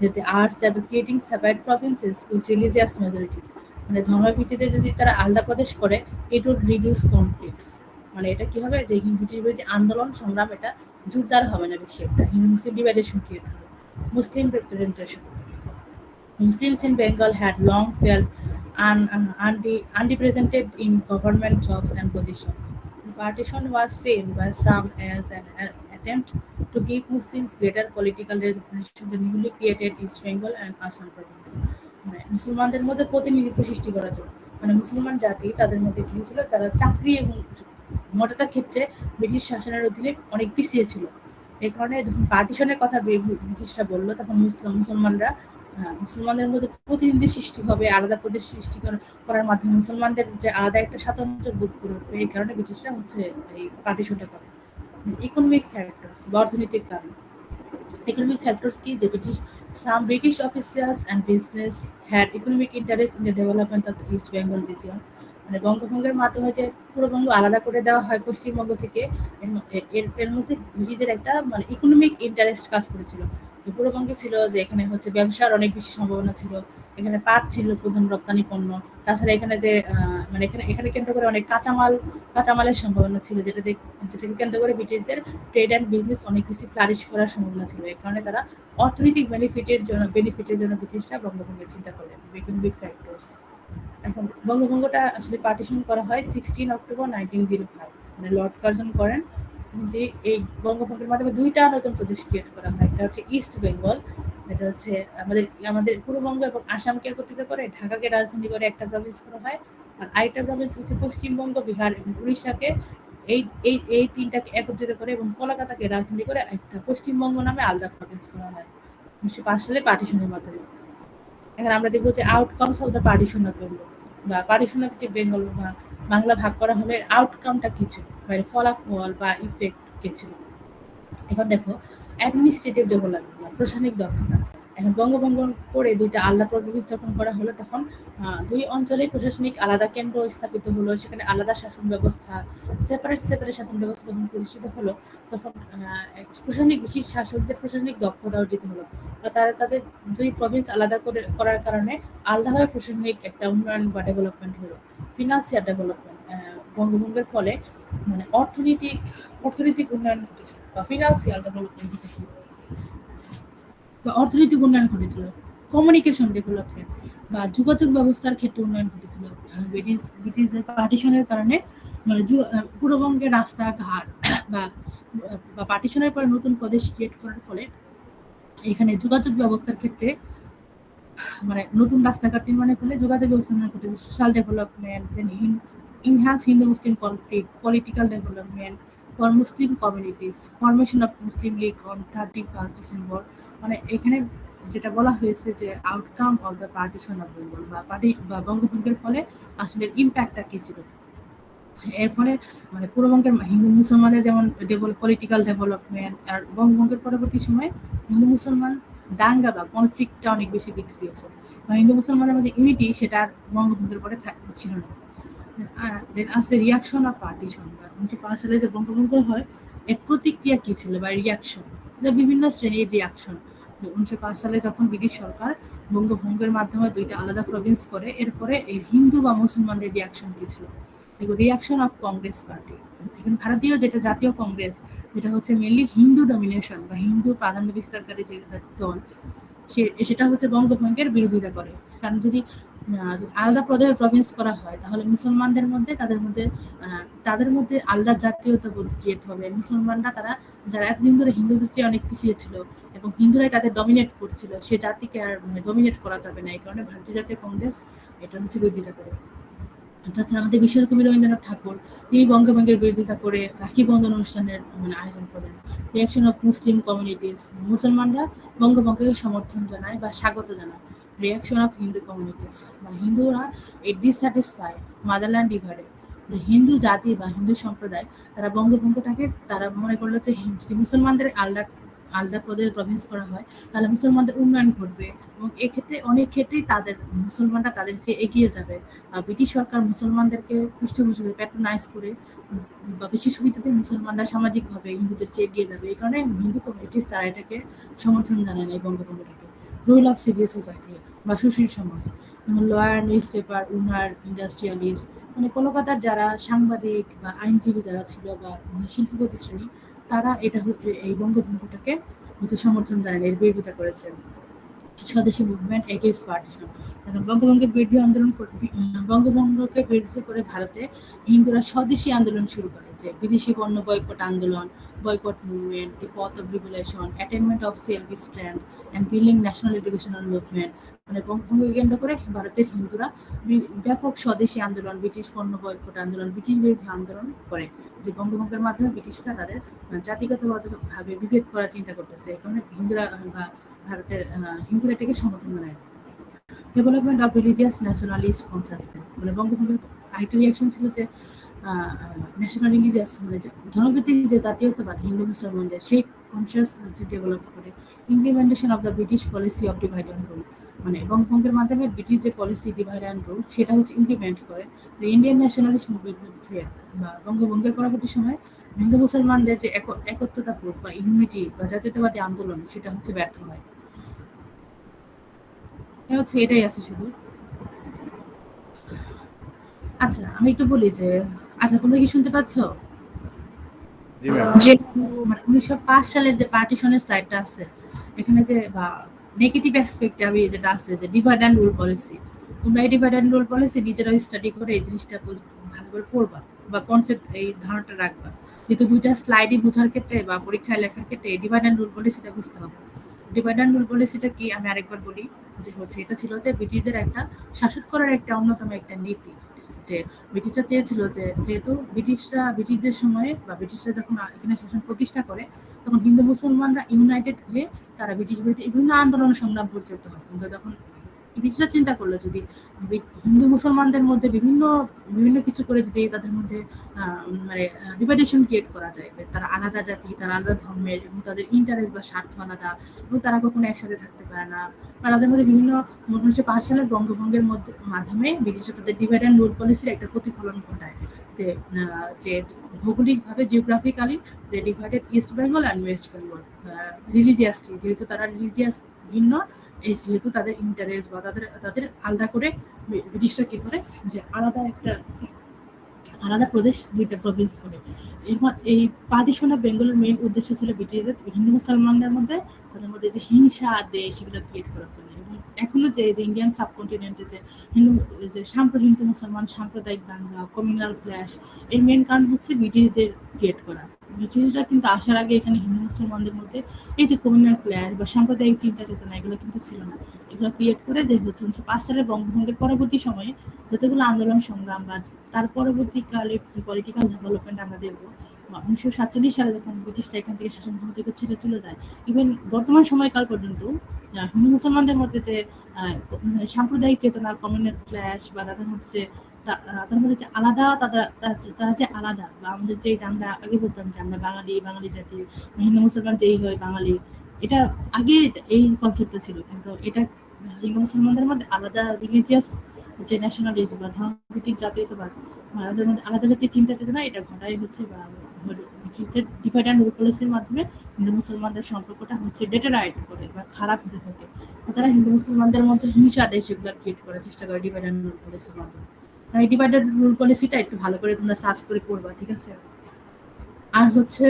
যাতে আর্টস the creating separate provinces with religious majorities, ধর্মের ভিত্তিতে যদি তারা আলাদা প্রদেশ করে, ইট উড রিডিউস কনফ্লিক্টস। এটা কি হবে যে ব্রিটিশ বিরোধী আন্দোলন সংগ্রাম এটা জোরদার হবে না বেশি, একটা হিন্দু মুসলিম ডিভাইডেশন ক্রিয়েট হবে। মুসলিম representation, Muslims in Bengal had long felt underrepresented in government jobs and positions. The partition was seen by some as an attempt to give Muslims greater political representation in the newly created East Bengal and Assam province. মুসলমানদের মধ্যে প্রতিনিধিত্ব সৃষ্টি করার জন্য, মুসলমান জাতি তাদের মধ্যে কি হয়েছিল, তারা চাকরি এবং মর্যাদার ক্ষেত্রে ব্রিটিশ শাসনের অধীনে অনেক পিছিয়ে ছিল। এই কারণে যখন পার্টিশনের কথা ব্রিটিশরা বললো, তখন মুসলমানদের মধ্যে প্রতিনিধি সৃষ্টি হবে, আলাদা প্রদেশ সৃষ্টি করার মাধ্যমে মুসলমানদের যে আলাদা একটা স্বাতন্ত্র বোধ করে উঠবে। এই কারণে ব্রিটিশরা এই পার্টিশনটা করে। ইকোনমিক ফ্যাক্টরস বা অর্থনৈতিক কারণ। Economic factors কি, যে some British officials and business had economic interest in the development of the East Bengal region. বঙ্গভঙ্গের মাধ্যমে যে পূর্ববঙ্গ আলাদা করে দেওয়া হয় পশ্চিমবঙ্গ থেকে, এর মধ্যে ব্রিটিশদের একটা ইকোনমিক ইন্টারেস্ট কাজ করেছিল। পূর্ববঙ্গে ছিল যে এখানে ব্যবসার অনেক বেশি সম্ভাবনা ছিল, এখানে পাট ছিল প্রধান রপ্তানি পণ্য। তাছাড়া এখানে যে এখানে কেন্দ্র করে অনেক কাঁচামালের সম্ভাবনা ছিল, যেটাকে কেন্দ্র করে ব্রিটিশদের ট্রেড অ্যান্ড বিজনেস অনেক বেশি ফ্লারিশ করার সম্ভাবনা ছিল। এই কারণে তারা অর্থনৈতিক বেনিফিটের জন্য ব্রিটিশরা বঙ্গভঙ্গের চিন্তা করলেন। Economic factors. এখন বঙ্গভঙ্গটা আসলে পার্টিশন করা হয় 16 অক্টোবর 1905, লর্ড কার্জন করেন। এই বঙ্গভঙ্গের মাধ্যমে দুইটা নতুন প্রদেশ ক্রিয়েট করা হয়। একটা হচ্ছে ইস্ট বেঙ্গল, এটা হচ্ছে আমাদের পূর্ববঙ্গ এবং আসামকে একত্রিত করে ঢাকাকে রাজধানী করে একটা প্রভিন্স করা হয়। আর আরেকটা প্রভিন্স হচ্ছে পশ্চিমবঙ্গ, বিহার এবং উড়িষ্যাকে এই তিনটাকে একত্রিত করে এবং কলকাতাকে রাজধানী করে একটা পশ্চিমবঙ্গ নামে আলাদা প্রভিন্স করা হয় 1905 সালে পার্টিশনের মাধ্যমে। এখন আমরা দেখবো যে outcomes of the partition of Bengal, বা পার্টিশন অফ যে বেঙ্গল বা বাংলা ভাগ করা হলে আউটকামটা কি ছিল, ফলাফল বা ইফেক্ট কি ছিল। এখন দেখো অ্যাডমিনিস্ট্রেটিভ ডেভেলপমেন্ট বা প্রশাসনিক দক্ষতা। এখন বঙ্গভঙ্গ করে দুইটা আলাদা প্রভিন্স যখন করা হলো, তখন দুই অঞ্চলে প্রশাসনিক আলাদা কেন্দ্র স্থাপিত হলো, সেখানে আলাদা শাসন ব্যবস্থা, সেপারেট শাসন ব্যবস্থা যখন প্রতিষ্ঠিত হলো, তখন বিশেষ শাসকদের প্রশাসনিক দক্ষতা অর্জিত হলো। তারা তাদের দুই প্রভিন্স আলাদা করার কারণে আলাদাভাবে প্রশাসনিক একটা উন্নয়ন বা ডেভেলপমেন্ট হলো। ফিনান্সিয়াল ডেভেলপমেন্ট, বঙ্গভঙ্গের ফলে অর্থনৈতিক উন্নয়ন ঘটেছিল বা ফিনান্সিয়াল ডেভেলপমেন্ট ঘটেছিল বা অর্থনৈতিক উন্নয়ন ঘটেছিল। কমিউনিকেশন ডেভেলপমেন্ট বা যোগাযোগ ব্যবস্থার ক্ষেত্রে উন্নয়ন ঘটেছিল। ব্রিটিশদের পার্টিশনের কারণে পূর্ববঙ্গের রাস্তাঘাট বা পার্টিশনের পরে নতুন প্রদেশ ক্রিয়েট করার ফলে এখানে যোগাযোগ ব্যবস্থার ক্ষেত্রে নতুন রাস্তাঘাট নির্মাণের ফলে যোগাযোগ ব্যবস্থা ঘটেছে। Social development, enhance Hindu Muslim conflict, political development, for Muslim communities, formation of Muslim League on 31st December. মানে এখানে যেটা বলা হয়েছে যে outcome of the partition of Bengal, বা বঙ্গভঙ্গের ফলে আসলে ইম্প্যাক্টটা কি ছিল। এর ফলে মানে পূর্ববঙ্গের হিন্দু মুসলমানের যেমন পলিটিক্যাল ডেভেলপমেন্ট, আর বঙ্গভঙ্গের পরবর্তী সময়ে হিন্দু মুসলমান দাঙ্গা বা কনফ্লিক্টটা অনেক বেশি বৃদ্ধি পেয়েছে, বা হিন্দু মুসলমানের মধ্যে ইউনিটি সেটা আর বঙ্গভঙ্গের পরে ছিল না। দেন আছে রিয়াকশন অফ পার্টিশন, বা 1905 সালে যে বঙ্গভঙ্গ হয় এর প্রতিক্রিয়া কি ছিল বা রিয়াকশন, বিভিন্ন শ্রেণীর রিয়াকশন। 1905 সালে যখন ব্রিটিশ সরকার বঙ্গভঙ্গের মাধ্যমে দুইটা আলাদা প্রভিন্স করে, এরপরে এই হিন্দু বা মুসলমানদের রিয়াকশন কি ছিল। রিয়াকশন অফ কংগ্রেস পার্টি, এখন ভারতীয় যেটা জাতীয় কংগ্রেস, যেটা হচ্ছে মেনলি হিন্দু ডমিনেশন বা হিন্দু প্রাধান্য বিস্তারকারী যে দল, সেটা হচ্ছে বঙ্গভঙ্গের বিরোধিতা করে। কারণ যদি আলাদা প্রভিন্স করা হয় তাহলে মুসলমানদের মধ্যে তাদের মধ্যে আলাদা জাতীয়তাবোধ ক্রিয়েট হবে। মুসলমানরা যারা এতদিন ধরে হিন্দুদের চেয়ে অনেক পিছিয়ে ছিল এবং হিন্দুরাই তাদের ডমিনেট করছিল, সে জাতিকে আর ডমিনেট করা যাবে না। এই কারণে ভারতীয় জাতীয় কংগ্রেস এটা হচ্ছে বিরোধিতা করে। এটা হচ্ছে আমাদের বিশ্বকবি রবীন্দ্রনাথ ঠাকুর, তিনি বঙ্গভঙ্গের বিরোধিতা করে রাখি বন্ধন অনুষ্ঠানের আয়োজন করেন। রিয়াকশন অফ মুসলিম কমিউনিটিস, মুসলমানরা বঙ্গভঙ্গকে সমর্থন জানায় বা স্বাগত জানায়। রিয়াকশন অফ হিন্দু কমিউনিটিস, বা হিন্দুরা এই ডিসস্যাটিসফাই মাদারল্যান্ড ডিভাইডেড, হিন্দু জাতি বা হিন্দু সম্প্রদায় তারা বঙ্গভঙ্গটাকে তারা মনে করলো যে যদি মুসলমানদের আলাদা আলাদা প্রভিন্স করা হয় তাহলে মুসলমানদের উন্নয়ন ঘটবে, এবং এক্ষেত্রে অনেক ক্ষেত্রেই মুসলমানরা তাদের চেয়ে এগিয়ে যাবে। ব্রিটিশ সরকার মুসলমানদেরকে পৃষ্ঠপোষকতা প্যাট্রোনাইজ করে বা বেশি সুবিধাতে মুসলমানরা সামাজিকভাবে হিন্দুদের চেয়ে এগিয়ে যাবে। এই কারণে হিন্দু কমিউনিটিস তারা এটাকে সমর্থন জানায় না এই বঙ্গভঙ্গটাকে। রুল অফ সিভিল সোসাইটি বা সুশীল সমাজ, যেমন লয়ার, নিউজ পেপার উনার, ইন্ডাস্ট্রিয়ালিস্ট, মানে কলকাতার যারা সাংবাদিক বা আইনজীবী যারা ছিল বা শিল্পপতি শ্রেণী, তারা এই বঙ্গভঙ্গটাকে সমর্থন জানায়, এর বিরোধিতা করেছেন। স্বদেশী মুভমেন্ট এগেইনস্ট পার্টিশন, বঙ্গভঙ্গের বিরোধী আন্দোলন বঙ্গভঙ্গকে বিরোধিতা করে ভারতে হিন্দুরা স্বদেশী আন্দোলন শুরু করে, যে বিদেশি পণ্য বয়কট আন্দোলন, বয়কট মুভমেন্ট, দি পথ of revolution, attainment of self stand and building national educational movement. মানে বঙ্গভঙ্গকে কেন্দ্র করে ভারতের হিন্দুরা ব্যাপক স্বদেশী আন্দোলন, ব্রিটিশ পণ্য বয়কট আন্দোলন, ব্রিটিশ বিরোধী আন্দোলন করে, যে বঙ্গভঙ্গের মাধ্যমে ব্রিটিশরা তাদের জাতিগতভাবে বিভেদ করার চিন্তা করতেছে। এই কারণে হিন্দুরা বা ভারতের হিন্দুরা এটাকে সমর্থন জানায়। Development of religious nationalist consciousness, মানে বঙ্গভঙ্গের আরেকটা রিয়াকশন ছিল যে ন্যাশনাল রিলিজিয়াস, মানে ধর্মভিত্তিক যে জাতীয়তাবাদ হিন্দু মুসলমানদের, সেই কনসিয়াস ডেভেলপ করে। Implementation of the British policy of divide and rule, মানে বঙ্গভঙ্গের মাধ্যমে ব্রিটিশ যে পলিসি ডিভাইড অ্যান্ড রুল সেটা হচ্ছে ইমপ্লিমেন্ট করে। The Indian nationalist movement fair, বা বঙ্গভঙ্গের পরবর্তী সময়ে হিন্দু মুসলমানদের যে একত্রতাবোধ বা ইউনিটি বা জাতীয়তাবাদী আন্দোলন সেটা হচ্ছে ব্যর্থ হয়। এটাই আছে শুধু। আচ্ছা আমি একটু বলি যে, আচ্ছা তোমরা কি শুনতে পাচ্ছ? জি ম্যাম। মানে 1905 সালের যে পার্টিশনের স্লাইডটা আছে এখানে, যে বা নেগেটিভ অ্যাসপেক্টে আমি যেটা আছে যে ডিভাইড অ্যান্ড রুল পলিসি, তোমরা এই ডিভাইড অ্যান্ড রুল পলিসি নিজেরাও স্টাডি করে এই জিনিসটা ভালো করে পড়বা বা কনসেপ্ট এই ধারণাটা রাখবা, যেহেতু দুইটা স্লাইডই বোঝার ক্ষেত্রে বা পরীক্ষায় লেখার ক্ষেত্রে এই ডিভাইড অ্যান্ড রুল পলিসিটা বুঝতে হবে। ডিভাইড অ্যান্ড রুল পলিসিটা কি আমি আরেকবার বলি, যে হচ্ছে এটা ছিল যে ব্রিটিশদের একটা শাসন করার একটা অন্যতম একটা নীতি, যে ব্রিটিশরা চেয়েছিল যে যেহেতু ব্রিটিশদের সময়ে বা ব্রিটিশরা যখন এখানে শাসন প্রতিষ্ঠা করে তখন হিন্দু মুসলমানরা ইউনাইটেড হয়ে তারা ব্রিটিশ বিরোধী বিভিন্ন আন্দোলন সংগ্রাম পরিচালিত হয়। কিন্তু যখন ব্রিটিশরা চিন্তা করলো যদি হিন্দু মুসলমানদের মধ্যে বিভিন্ন কিছু করে যদি তাদের মধ্যে মানে ডিভাইডেশন ক্রিয়েট করা যায়, তারা আলাদা জাতি, তারা আলাদা ধর্মের এবং তাদের ইন্টারেস্ট বা স্বার্থ আলাদা এবং তারা কখনো একসাথে থাকতে পারে না, বা তাদের মধ্যে বিভিন্ন 1905 সালের বঙ্গভঙ্গের মাধ্যমে ব্রিটিশরা তাদের ডিভাইড অ্যান্ড রুল পলিসির একটা প্রতিফলন ঘটায়, যে ভৌগোলিকভাবে geographically they divided east Bengal and west Bengal. Religiously যেহেতু তারা রিলিজিয়াস ভিন্ন, যেহেতু তাদের ইন্টারেস্ট বা তাদের আলাদা করে ব্রিটিশরা কি করে যে আলাদা প্রদেশ দুইটা প্রভিন্স করে। এই পার্টিশন অফ বেঙ্গলের মেইন উদ্দেশ্য ছিল ব্রিটিশদের হিন্দু মুসলমানদের মধ্যে তাদের মধ্যে যে হিংসা দেশ সেগুলো ক্রিয়েট করার জন্য। এবং এখনো যে ইন্ডিয়ান সাবকন্টিনেন্টে যে হিন্দু মুসলমান সাম্প্রদায়িক দাঙ্গা, কমিউনাল ক্ল্যাশ, এর মেইন কারণ হচ্ছে ব্রিটিশদের ক্রিয়েট করা। ব্রিটিশরা কিন্তু আসার আগে এখানে হিন্দু মুসলমানদের মধ্যে এই যে কমিউনাল ক্ল্যাশ বা সাম্প্রদায়িক চিন্তা চেতনা এগুলো কিন্তু ছিল না। এগুলো ক্রিয়েট করে যে হচ্ছে 1905 সালের বঙ্গভঙ্গের পরবর্তী সময়ে যতগুলো আন্দোলন সংগ্রাম বা তার পরবর্তীকালে যে পলিটিক্যাল ডেভেলপমেন্ট আমরা দেখবো 1947 সালে যখন ব্রিটিশরা এখান থেকে শাসন ক্ষমতা থেকে ছেড়ে চলে যায়, ইভেন বর্তমান সময়কাল পর্যন্ত হিন্দু মুসলমানদের মধ্যে যে সাম্প্রদায়িক চেতনা, কমিউনাল ক্ল্যাশ বা তাদের মধ্যে যে তাদের মধ্যে যে আলাদা, তারা যে আলাদা, বা আমাদের যে আমরা আগে বলতাম যে আমরা বাঙালি জাতি, হিন্দু মুসলমান যেই হয় বাঙালি, এটা আগে এই কনসেপ্টটা ছিল, কিন্তু এটা হিন্দু মুসলমানদের মধ্যে আলাদা রিলিজিয়াস যে ন্যাশনালিজম বা ধর্মভিত্তিক জাতীয়তাবাদ, আমাদের মধ্যে আলাদা জাতীয় চিন্তা চেতনা, এটা ঘটাই হচ্ছে বা ব্রিটিশদের ডিভাইড অ্যান্ড রুল পলিসির মাধ্যমে হিন্দু মুসলমানদের সম্পর্কটা হচ্ছে ডেটেরাইট করে বা খারাপ হতে থাকে। তারা হিন্দু মুসলমানদের মধ্যে হিংসা দেয়, সেগুলো ক্রিয়েট করার চেষ্টা করে ডিভাইড অ্যান্ড রুল পলিসির মাধ্যমে। এই ডিভাইড অ্যান্ড রুল পলিসিটা একটু ভালো করে তোমরা সার্চ করে পড়বা, ঠিক আছে? আর হচ্ছে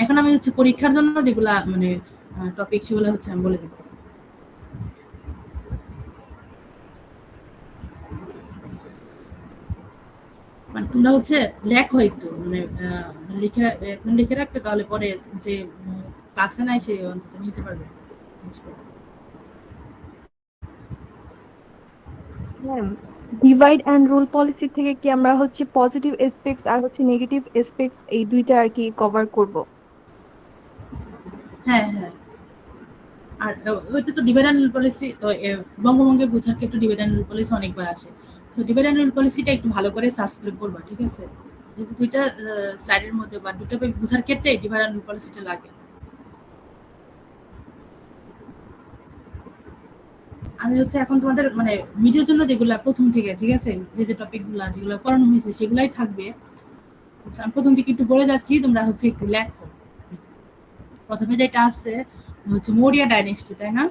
এখন আমি হচ্ছে পরীক্ষার জন্য যেগুলা মানে টপিক, সেগুলো হচ্ছে আমি বলে দেবো। মানে তোমরা হচ্ছে লেখো একটু, মানে এখন লিখে রাখতে, তাহলে পরে যে ক্লাসে নাই সে অন্তত নিতে পারবে। Ma'am, divide and rule policy থেকে কি আমরা হচ্ছে পজিটিভ এসপেক্টস আর হচ্ছে নেগেটিভ এসপেক্টস এই দুইটা আর কি কভার করব? হ্যাঁ হ্যাঁ, আর ওইটা তো ডিভাইড অ্যান্ড রুল পলিসি তো বঙ্গভঙ্গের বোঝার ক্ষেত্রে ডিভাইড অ্যান্ড রুল পলিসি অনেকবার আসে। সো ডিভাইড অ্যান্ড রুল পলিসিটা একটু ভালো করে সার্চ করে পড়বা, ঠিক আছে? যেহেতু দুইটা স্লাইডের মধ্যে বা দুটো বোঝার ক্ষেত্রে ডিভাইড অ্যান্ড রুল পলিসিটা লাগে। আমি হচ্ছে এখন তোমাদের মানে মিডিয়ার জন্য যেগুলা প্রথম থেকে, ঠিক আছে, যে টপিকগুলা যেগুলো পড়ানো হয়েছে সেগুলাই থাকবে। আমি প্রথম থেকে একটু বলে যাচ্ছি, তোমরা হচ্ছে একটু লেখো। প্রথমে যেটা আছে হচ্ছে মৌর্য ডাইনেস্টি, তাই না?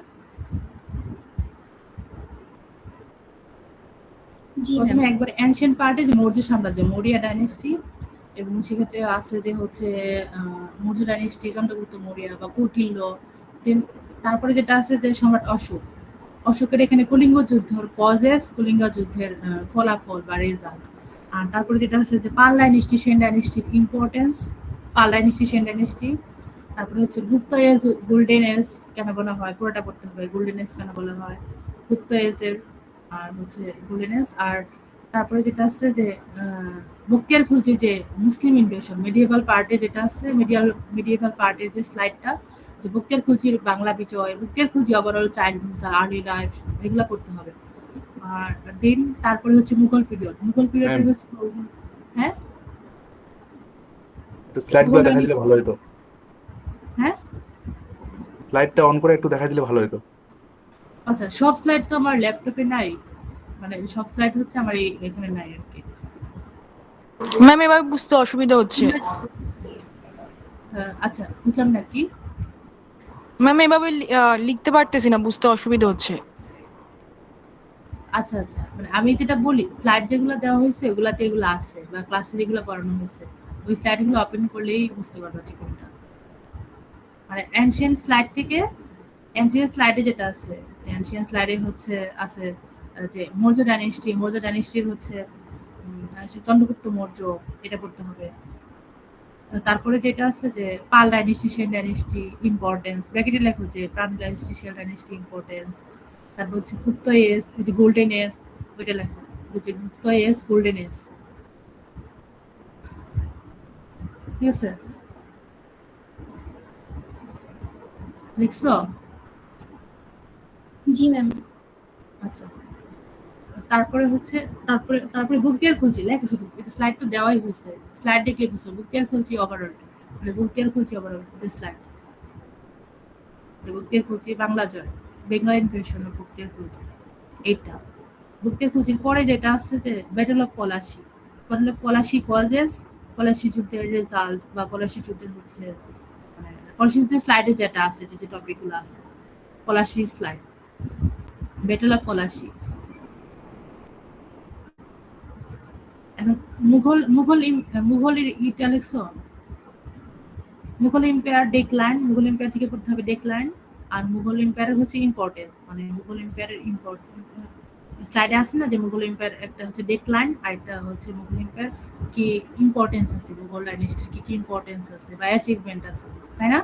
জি ম্যাম। প্রথমে একবার এনশিয়েন্ট পার্টে যে মৌর্য সাম্রাজ্য, মৌর্য ডাইনেস্টি, এবং সেক্ষেত্রে আছে যে হচ্ছে মৌর্য ডাইনেস্টি, চন্দ্রগুপ্ত মৌর্য বা কৌটিল্য। দেন তারপরে যেটা আছে যে সম্রাট অশোক, অশোকের এখানে কলিঙ্গ যুদ্ধের কজেস, কলিঙ্গ যুদ্ধের ফলাফল বা রেজাল্ট। আর তারপরে যেটা আছে যে পাল ডাইনেস্টি, সেন ডাইনেস্টির ইম্পর্টেন্স, পাল ডাইনেস্টি, সেন ডাইনেস্টি। তারপরে হচ্ছে গুপ্ত এজ, গোল্ডেন এজ কেন বলা হয়, পুরোটা পড়তে হবে, গোল্ডেন এজ কেন বলা হয়, গুপ্ত এজের আর হচ্ছে গোল্ডেন এজ। আর তারপরে যেটা আছে যে বক্তিয়ার খুলজি, যে মুসলিম ইনভেশন, মিডিয়েভাল পার্টে যেটা আছে, মিডিয়েভাল পার্টের যে স্লাইডটা, যে বক্তিয়ার খুলজির বাংলা বিজয়, বক্তিয়ার খুলজি ওভারঅল চাইল্ডহুড, তার আর্লি লাইফ, এগুলো পড়তে হবে। আর দেন তারপরে হচ্ছে মুঘল পিরিয়ড, মুঘল পিরিয়ডের ম্যাম, হচ্ছে হ্যাঁ একটু স্লাইডগুলো মুঘল দেখা দিলে ভালো হতো। হ্যাঁ স্লাইডটা অন করে একটু দেখা দিলে ভালো হতো। আচ্ছা, সব স্লাইড তো আমার ল্যাপটপে নাই, মানে সব স্লাইড হচ্ছে আমার এখানে নাই আর কি। ম্যাম এবার বুঝতে অসুবিধা হচ্ছে। আচ্ছা, বুঝলাম না কি। ম্যাম এভাবে লিখতে পারতেছি না, বুঝতে অসুবিধা হচ্ছে। আচ্ছা আচ্ছা, মানে আমি যেটা বলি, স্লাইড যেগুলো দেওয়া হয়েছে ওগুলাতে এগুলো আছে, বা ক্লাসে যেগুলো পড়ানো হয়েছে ওই স্লাইডগুলো ওপেন করলেই বুঝতে পারবো ঠিক কোনটা। মানে অ্যানশিয়েন্ট স্লাইড থেকে, অ্যানশিয়েন্ট স্লাইডে যেটা আছে, অ্যানশিয়েন্ট স্লাইডে হচ্ছে আছে যে মৌর্য ডাইনেস্টি, মৌর্য ডাইনেস্টির হচ্ছে চন্দ্রগুপ্ত মৌর্য, এটা পড়তে হবে। তারপরে যেটা আছে যে পাল ডাইনেস্টি, সেন ডাইনেস্টি ইম্পর্টেন্স, ব্র্যাকেটে লেখো যে প্রাণ ডাইনেস্টি, সেন ডাইনেস্টি ইম্পর্টেন্স। তারপর হচ্ছে গুপ্ত এজ, এই যে গোল্ডেন এজ, ওইটা লেখো, যে গুপ্ত এজ, গোল্ডেন এজ, ঠিক আছে? লিখছো? জি ম্যাম। আচ্ছা, তারপরে হচ্ছে তারপরে বুকটিয়ার খুলছি লেখো, শুধু এটা স্লাইড তো দেওয়াই হয়েছে, স্লাইড দেখলে বুঝছো, বুকটিয়ার খুলছি ওভারঅল, মানে বুকটিয়ার খুলছি ওভারঅল যে স্লাইড, বুকটিয়ার খুলছি বাংলা জয়, বেঙ্গল ইনভেশন, বুকটিয়ার খুলছি এইটা। বুকটিয়ার খুলছির পরে যেটা আছে যে battle of Palashi, battle of Palashi causes, Palashi যুদ্ধের রেজাল্ট, বা পলাশি যুদ্ধের হচ্ছে মানে পলাশি যুদ্ধের স্লাইডে যেটা আছে, যে টপিকগুলো আছে, Palashi slide, battle of Palashi. এখন মুঘলের ইটা লিখছো, মুঘল এম্পায়ার ডেক্লাইন, মুঘল এম্পায়ার থেকে পড়তে হবে ডেক্লাইন। আর মুঘল এম্পায়ারের হচ্ছে ইম্পর্টেন্স, মানে মুঘল এম্পায়ারের ইম্পর্টেন্স স্লাইডে আছে না, যে মুঘল এম্পায়ার একটা হচ্ছে ডেক্লাইন, আর একটা হচ্ছে মুঘল এম্পায়ার কি ইম্পর্টেন্স আছে, মুঘল ডাইনেস্টির কি কি ইম্পর্টেন্স আছে বা অ্যাচিভমেন্ট আছে, তাই না?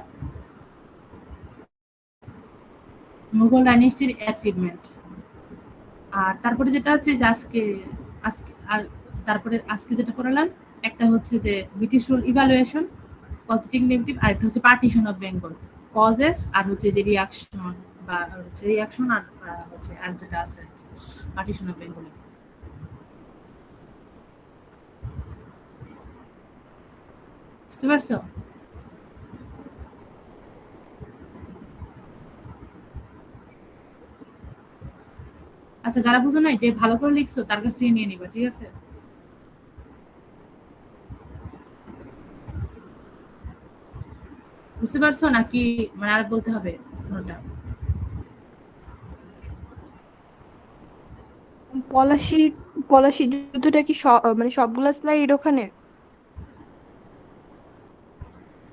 মুঘল ডাইনেস্টির অ্যাচিভমেন্ট। আর তারপরে যেটা আছে যে আজকে আজকে তারপরে আজকে যেটা পড়ালাম একটা হচ্ছে যে British rule evaluation, positive negative, আর একটা হচ্ছে পার্টিশন অফ বেঙ্গল, কজেস আর হচ্ছে যে রিয়াকশন বা হচ্ছে রিয়াকশন আর হচ্ছে আর যেটা আছে পার্টিশন অফ বেঙ্গল। বুঝতে পারছো? আচ্ছা, যারা বুঝো নাই যে ভালো করে লিখছো তার কাছ থেকে নিয়ে নিবা, ঠিক আছে? বুঝতে পারছো নাকি মানে আর বলতে হবে কোনটা? পলাশির পলাশির যুদ্ধটা কি মানে সবগুলা স্লাইড ওখানে?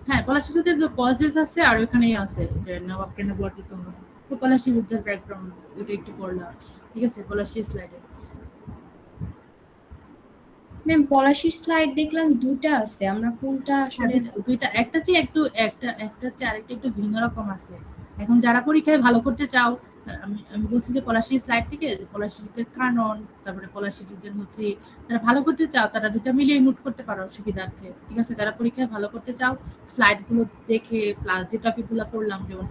হ্যাঁ, পলাশীর যুদ্ধের যে কজেস আছে আর ওখানেই আছে যে নবাব কেন বর্জিত হয়, তো পলাশী যুদ্ধের ব্যাকগ্রাউন্ড এটা একটু পড়লাম, ঠিক আছে? পলাশী স্লাইডে ম্যাম পলাশির স্লাইড দেখলাম দুটা আছে, আমরা কোনটা আসলে দুইটা, একটা চেয়ে একটু একটা চেয়ে আরেকটা একটু ভিন্ন রকম আছে। এখন যারা পরীক্ষায় ভালো করতে চাও, আমি আমি বলছি যে পলাশী স্লাইড থেকে পলাশী যুদ্ধের কানন, তারপরে পলাশী যুদ্ধের হচ্ছে যারা ভালো করতে চাও তারা দুটা মিলিয়ে নোট করতে পারো সুবিধার্থে, ঠিক আছে? যারা পরীক্ষায় ভালো করতে চাও স্লাইড গুলো দেখে প্লাস যে টপিক গুলো পড়লাম যেমন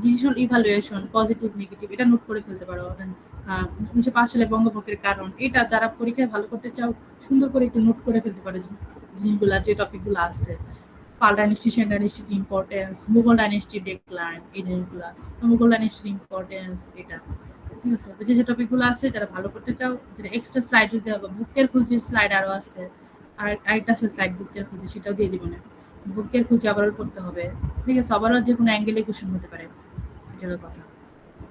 ভিজুয়াল ইভালুয়েশন, পজিটিভ নেগেটিভ, এটা নোট করে ফেলতে পারো। 1905 সালে বঙ্গভঙ্গের কারণ, এটা যারা পরীক্ষায় ভালো করতে চাও সুন্দর করে একটু নোট করে ফেলতে পারো জিনিসগুলা, যে টপিকগুলো আছে। পাল ডাইনেস্টি, সেন ডাইনেস্টির ইম্পর্টেন্স, মুঘল ডাইনেস্টির ডেক্লাইন, এই জিনিসগুলা, মুঘল ডাইনেস্টির ইম্পর্টেন্স, এটা ঠিক আছে? যে যে টপিকগুলো আছে যারা ভালো করতে চাও, যেটা এক্সট্রা স্লাইড দিতে হবে, বুকের খুঁজির স্লাইড আরো আছে, আর আরেকটা আছে স্লাইড বুকের খুঁজি, সেটাও দিয়ে দিব না। বুকের খুঁজি ওভারঅল পড়তে হবে, ঠিক আছে? ওভারঅল যে কোনো অ্যাঙ্গেলে কোশ্চেন হতে পারে, এটার কথা।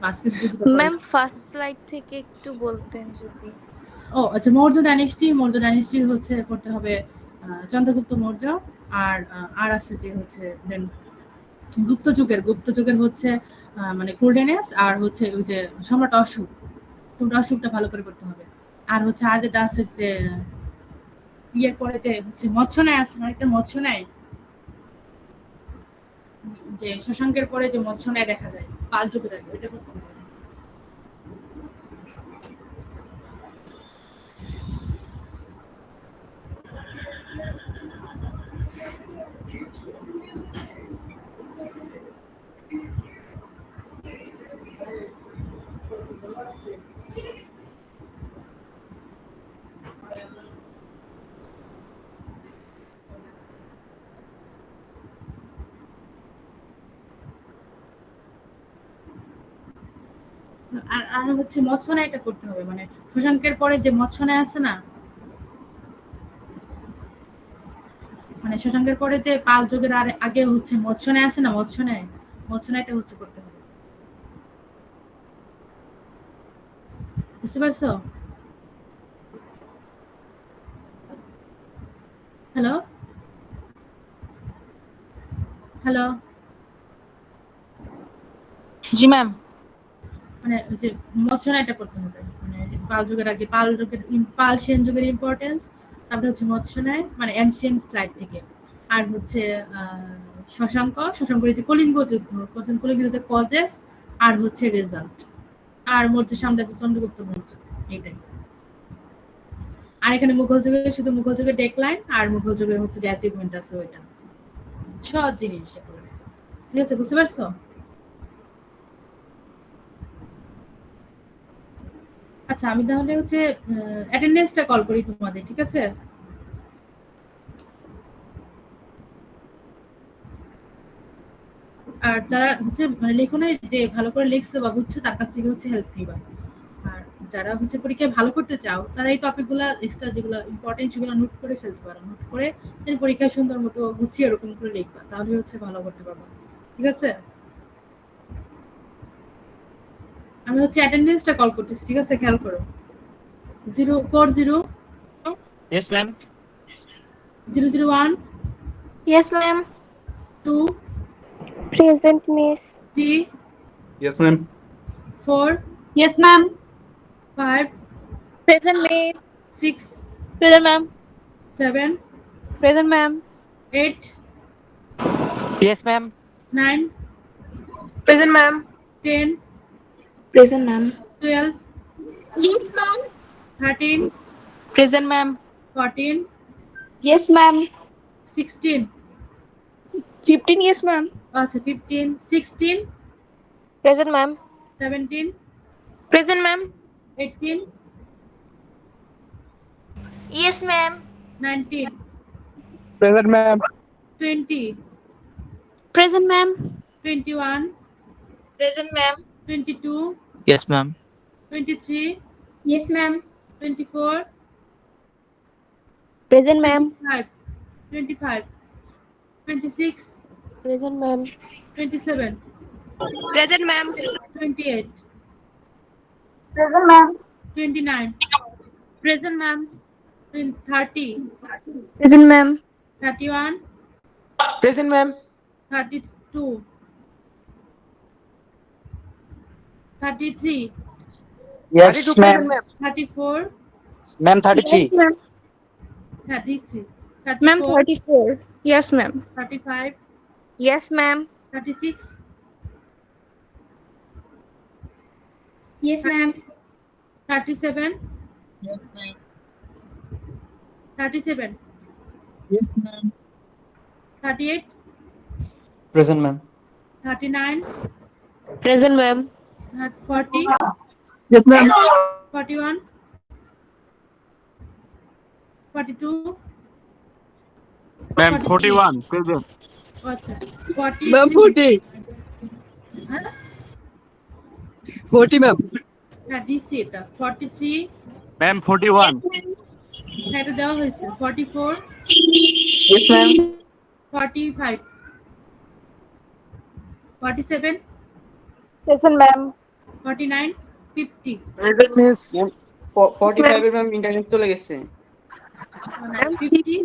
আজকে যদি ম্যাম ফার্স্ট স্লাইড থেকে একটু বলতেন যদি। ও আচ্ছা, মৌর্য ডাইনেস্টির হচ্ছে করতে হবে চন্দ্রগুপ্ত মৌর্য, আর আর আছে যে হচ্ছে দেন গুপ্ত যুগের হচ্ছে মানে গোল্ডেন এজ, আর হচ্ছে ওই যে সম্রাট অশোক, তোমরা অশোকটা ভালো করে করতে হবে। আর হচ্ছে আর যেটা আছে যে ইয়ের পরে যে হচ্ছে মৎস্য ন্যায় আছে, মানে একটা মৎস্য ন্যায়, যে শশাঙ্কের পরে যে মৎস্য ন্যায় দেখা যায় পাল যুগের আগে, ওইটা করতে হবে। আর আর হচ্ছে মৎস্য ন্যায়টা করতে হবে, মানে শশাঙ্কের পরে যে মৎস্য ন্যায় আছে না, মানে শশাঙ্কের পরে যে পাল যুগের আর আগে হচ্ছে মৎস্য ন্যায় আছে না, মৎস্য ন্যায়টা হচ্ছে করতে হবে। বুঝতে পারছো? হ্যালো হ্যালো, জি ম্যাম। মানে ওই যে মৎস্য ন্যায়টা করতে হবে, মানে পাল যুগের আগে পাল সেন যুগের ইম্পর্টেন্স, তারপরে হচ্ছে মৎস্য ন্যায় মানে এনশিয়েন্ট স্লাইড থেকে, আর হচ্ছে শশাঙ্কের যে কলিঙ্গ যুদ্ধের কজেস, আর হচ্ছে রেজাল্ট, আর মৌর্য সাম্রাজ্য চন্দ্রগুপ্ত মৌর্য, এইটাই। আর এখানে মুঘল যুগের শুধু মুঘল যুগের ডেক্লাইন আর মুঘল যুগের হচ্ছে যে অ্যাচিভমেন্ট আছে ওইটা, সব জিনিস এগুলো, ঠিক আছে? বুঝতে পারছো? আচ্ছা, আমি তাহলে হচ্ছে অ্যাটেন্ডেন্সটা কল করি তোমাদের, ঠিক আছে? আর যারা হচ্ছে মানে লেখনে যে ভালো করে লিখছো বা বুঝছো তার কাছ থেকে হচ্ছে হেল্প নিবা। আর যারা হচ্ছে পরীক্ষায় ভালো করতে চাও তারা এই টপিকগুলো এক্সট্রা যেগুলো ইম্পর্টেন্ট সেগুলো নোট করে ফেলতে পারো, নোট করে পরীক্ষায় সুন্দর মতো গুছিয়ে এরকম করে লিখবা, তাহলে হচ্ছে ভালো করতে পারবো, ঠিক আছে? আমি হচ্ছে অ্যাটেন্ডেন্সটা কল করতেছি, ঠিক আছে? খেয়াল করো 040 Yes, ma'am. 001 yes ma'am. 2 present miss. 3 yes ma'am. 4 yes ma'am. 5 present miss. 6 present ma'am. 7 present ma'am. 8 Yes, ma'am. 9 present ma'am. 10 present ma'am. 12 yes ma'am. 13 present ma'am. 14 Yes, ma'am. 16, 15, yes, ma'am. আচ্ছা 15, 16, Present, ma'am. 17, present ma'am 18, Yes, ma'am. 19, Present, ma'am. 20, Present, ma'am. 21, present ma'am 22, Yes, ma'am. 23, Yes, ma'am. 24, Present, ma'am. 25, 26, Present, ma'am. 27, present ma'am 28, Present, ma'am. 29, Present, ma'am. 30, Present, ma'am. 31, Present, ma'am. 32, 33, Yes, ma'am. 34, Ma'am, Yes, 33. ma'am. 36, Ma'am, 34, 34. Yes, ma'am. 35, Yes, ma'am. 36, Yes, ma'am. 37, 37, Yes, ma'am. 38, Present, ma'am. 39, Present, ma'am. 40, Yes, ma'am. 41, 42, Ma'am, 43, 41, present. আচ্ছা Ma'am, 43, 40. হ্যাঁ 40, ma'am. হ্যাঁ দিচ্ছি এটা 43, Ma'am, 41. হ্যাঁ এটা দেওয়া হয়েছে 44, Yes, ma'am. 45, 47, Present, ma'am. 49, 50, Present, miss. 45 এর ম্যাম ইন্টারনেট চলে গেছে 50,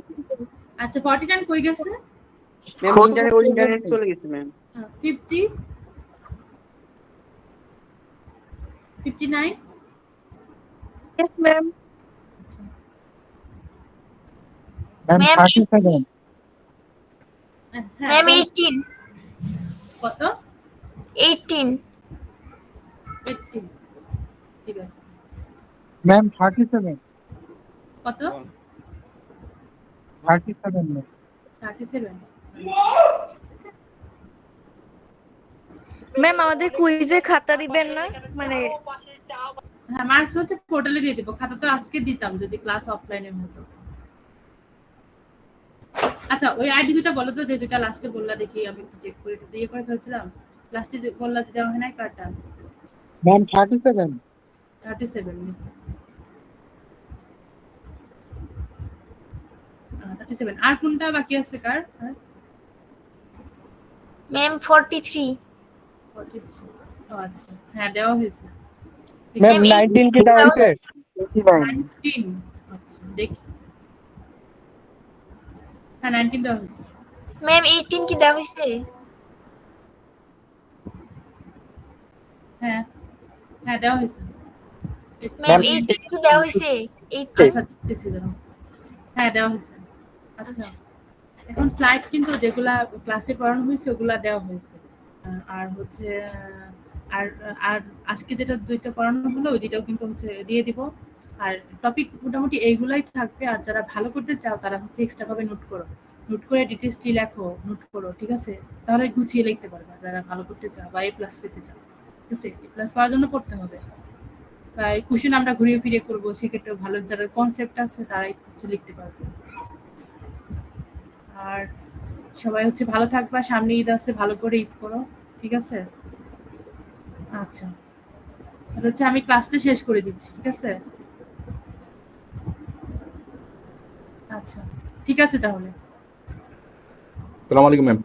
আচ্ছা 49 কই গেছে ম্যাম ইন্টারনেট চলে গেছে ma'am 50, 59, Yes, ma'am. Ma'am, Ma'am, 37. হ্যাঁ Ma'am, বল। 18. কত 18. 18, ঠিক আছে Ma'am, 37. কত 37, ma'am. 37, ম্যাম আমাদের কুইজে খাতা দিবেন না মানে হ্যাঁ মার্কস হচ্ছে পোর্টালে দিয়ে দেবো খাতা তো আজকে দিতাম যদি ক্লাস অফলাইনের মতো আচ্ছা ওই আইডি দুটো বলো তো যে দুটা লাস্টে বললা দেখি আমি একটু চেক করে একটু দিয়ে করে ফেলছিলাম লাস্টে যে বললা যে দেওয়া হয় না কার্ডটা Ma'am, 37. 37 37 আর কোনটা বাকি আছে কার হ্যাঁ Ma'am, 43. 43 ও আচ্ছা হ্যাঁ দেওয়া হয়েছে Ma'am, 19 কি দেওয়া হয়েছে? 19 আচ্ছা দেখি হ্যাঁ 19 দেওয়া হয়েছে Ma'am, 18 কি দেওয়া হয়েছে? হ্যাঁ হ্যাঁ দেওয়া হয়েছে Ma'am, 18 কি দেওয়া হয়েছে? 18. আচ্ছা দেখছি দাঁড়াও হ্যাঁ দেওয়া হয়েছে আচ্ছা এখন স্লাইড কিন্তু যেগুলা ক্লাসে পড়ানো হয়েছে ওগুলা দেওয়া হয়েছে আর হচ্ছে আর আর আজকে যেটা দুইটা পড়ানো হলো ওই দুইটাও কিন্তু হচ্ছে দিয়ে দিব আর টপিক মোটামুটি এইগুলাই থাকবে আর যারা ভালো করতে চাও তারা হচ্ছে এক্সট্রা ভাবে নোট করো নোট করে ডিটেইলসটি লেখো নোট করো ঠিক আছে তাহলে গুছিয়ে লিখতে পারবে যারা ভালো করতে চাও বা A+ পেতে চাও ঠিক আছে A+ পাওয়ার জন্য পড়তে হবে বা কোশ্চেন আমরা ঘুরিয়ে ফিরে করবো সেক্ষেত্রে ভালো যারা কনসেপ্ট আছে তারাই হচ্ছে লিখতে পারবে আর সবাই হচ্ছে ভালো থাকবা সামনে ঈদ আছে ভালো করে ঈদ করো ঠিক আছে আচ্ছা আর হচ্ছে আমি ক্লাসটা শেষ করে দিচ্ছি ঠিক আছে আচ্ছা ঠিক আছে তাহলে আসসালামু আলাইকুম ম্যাম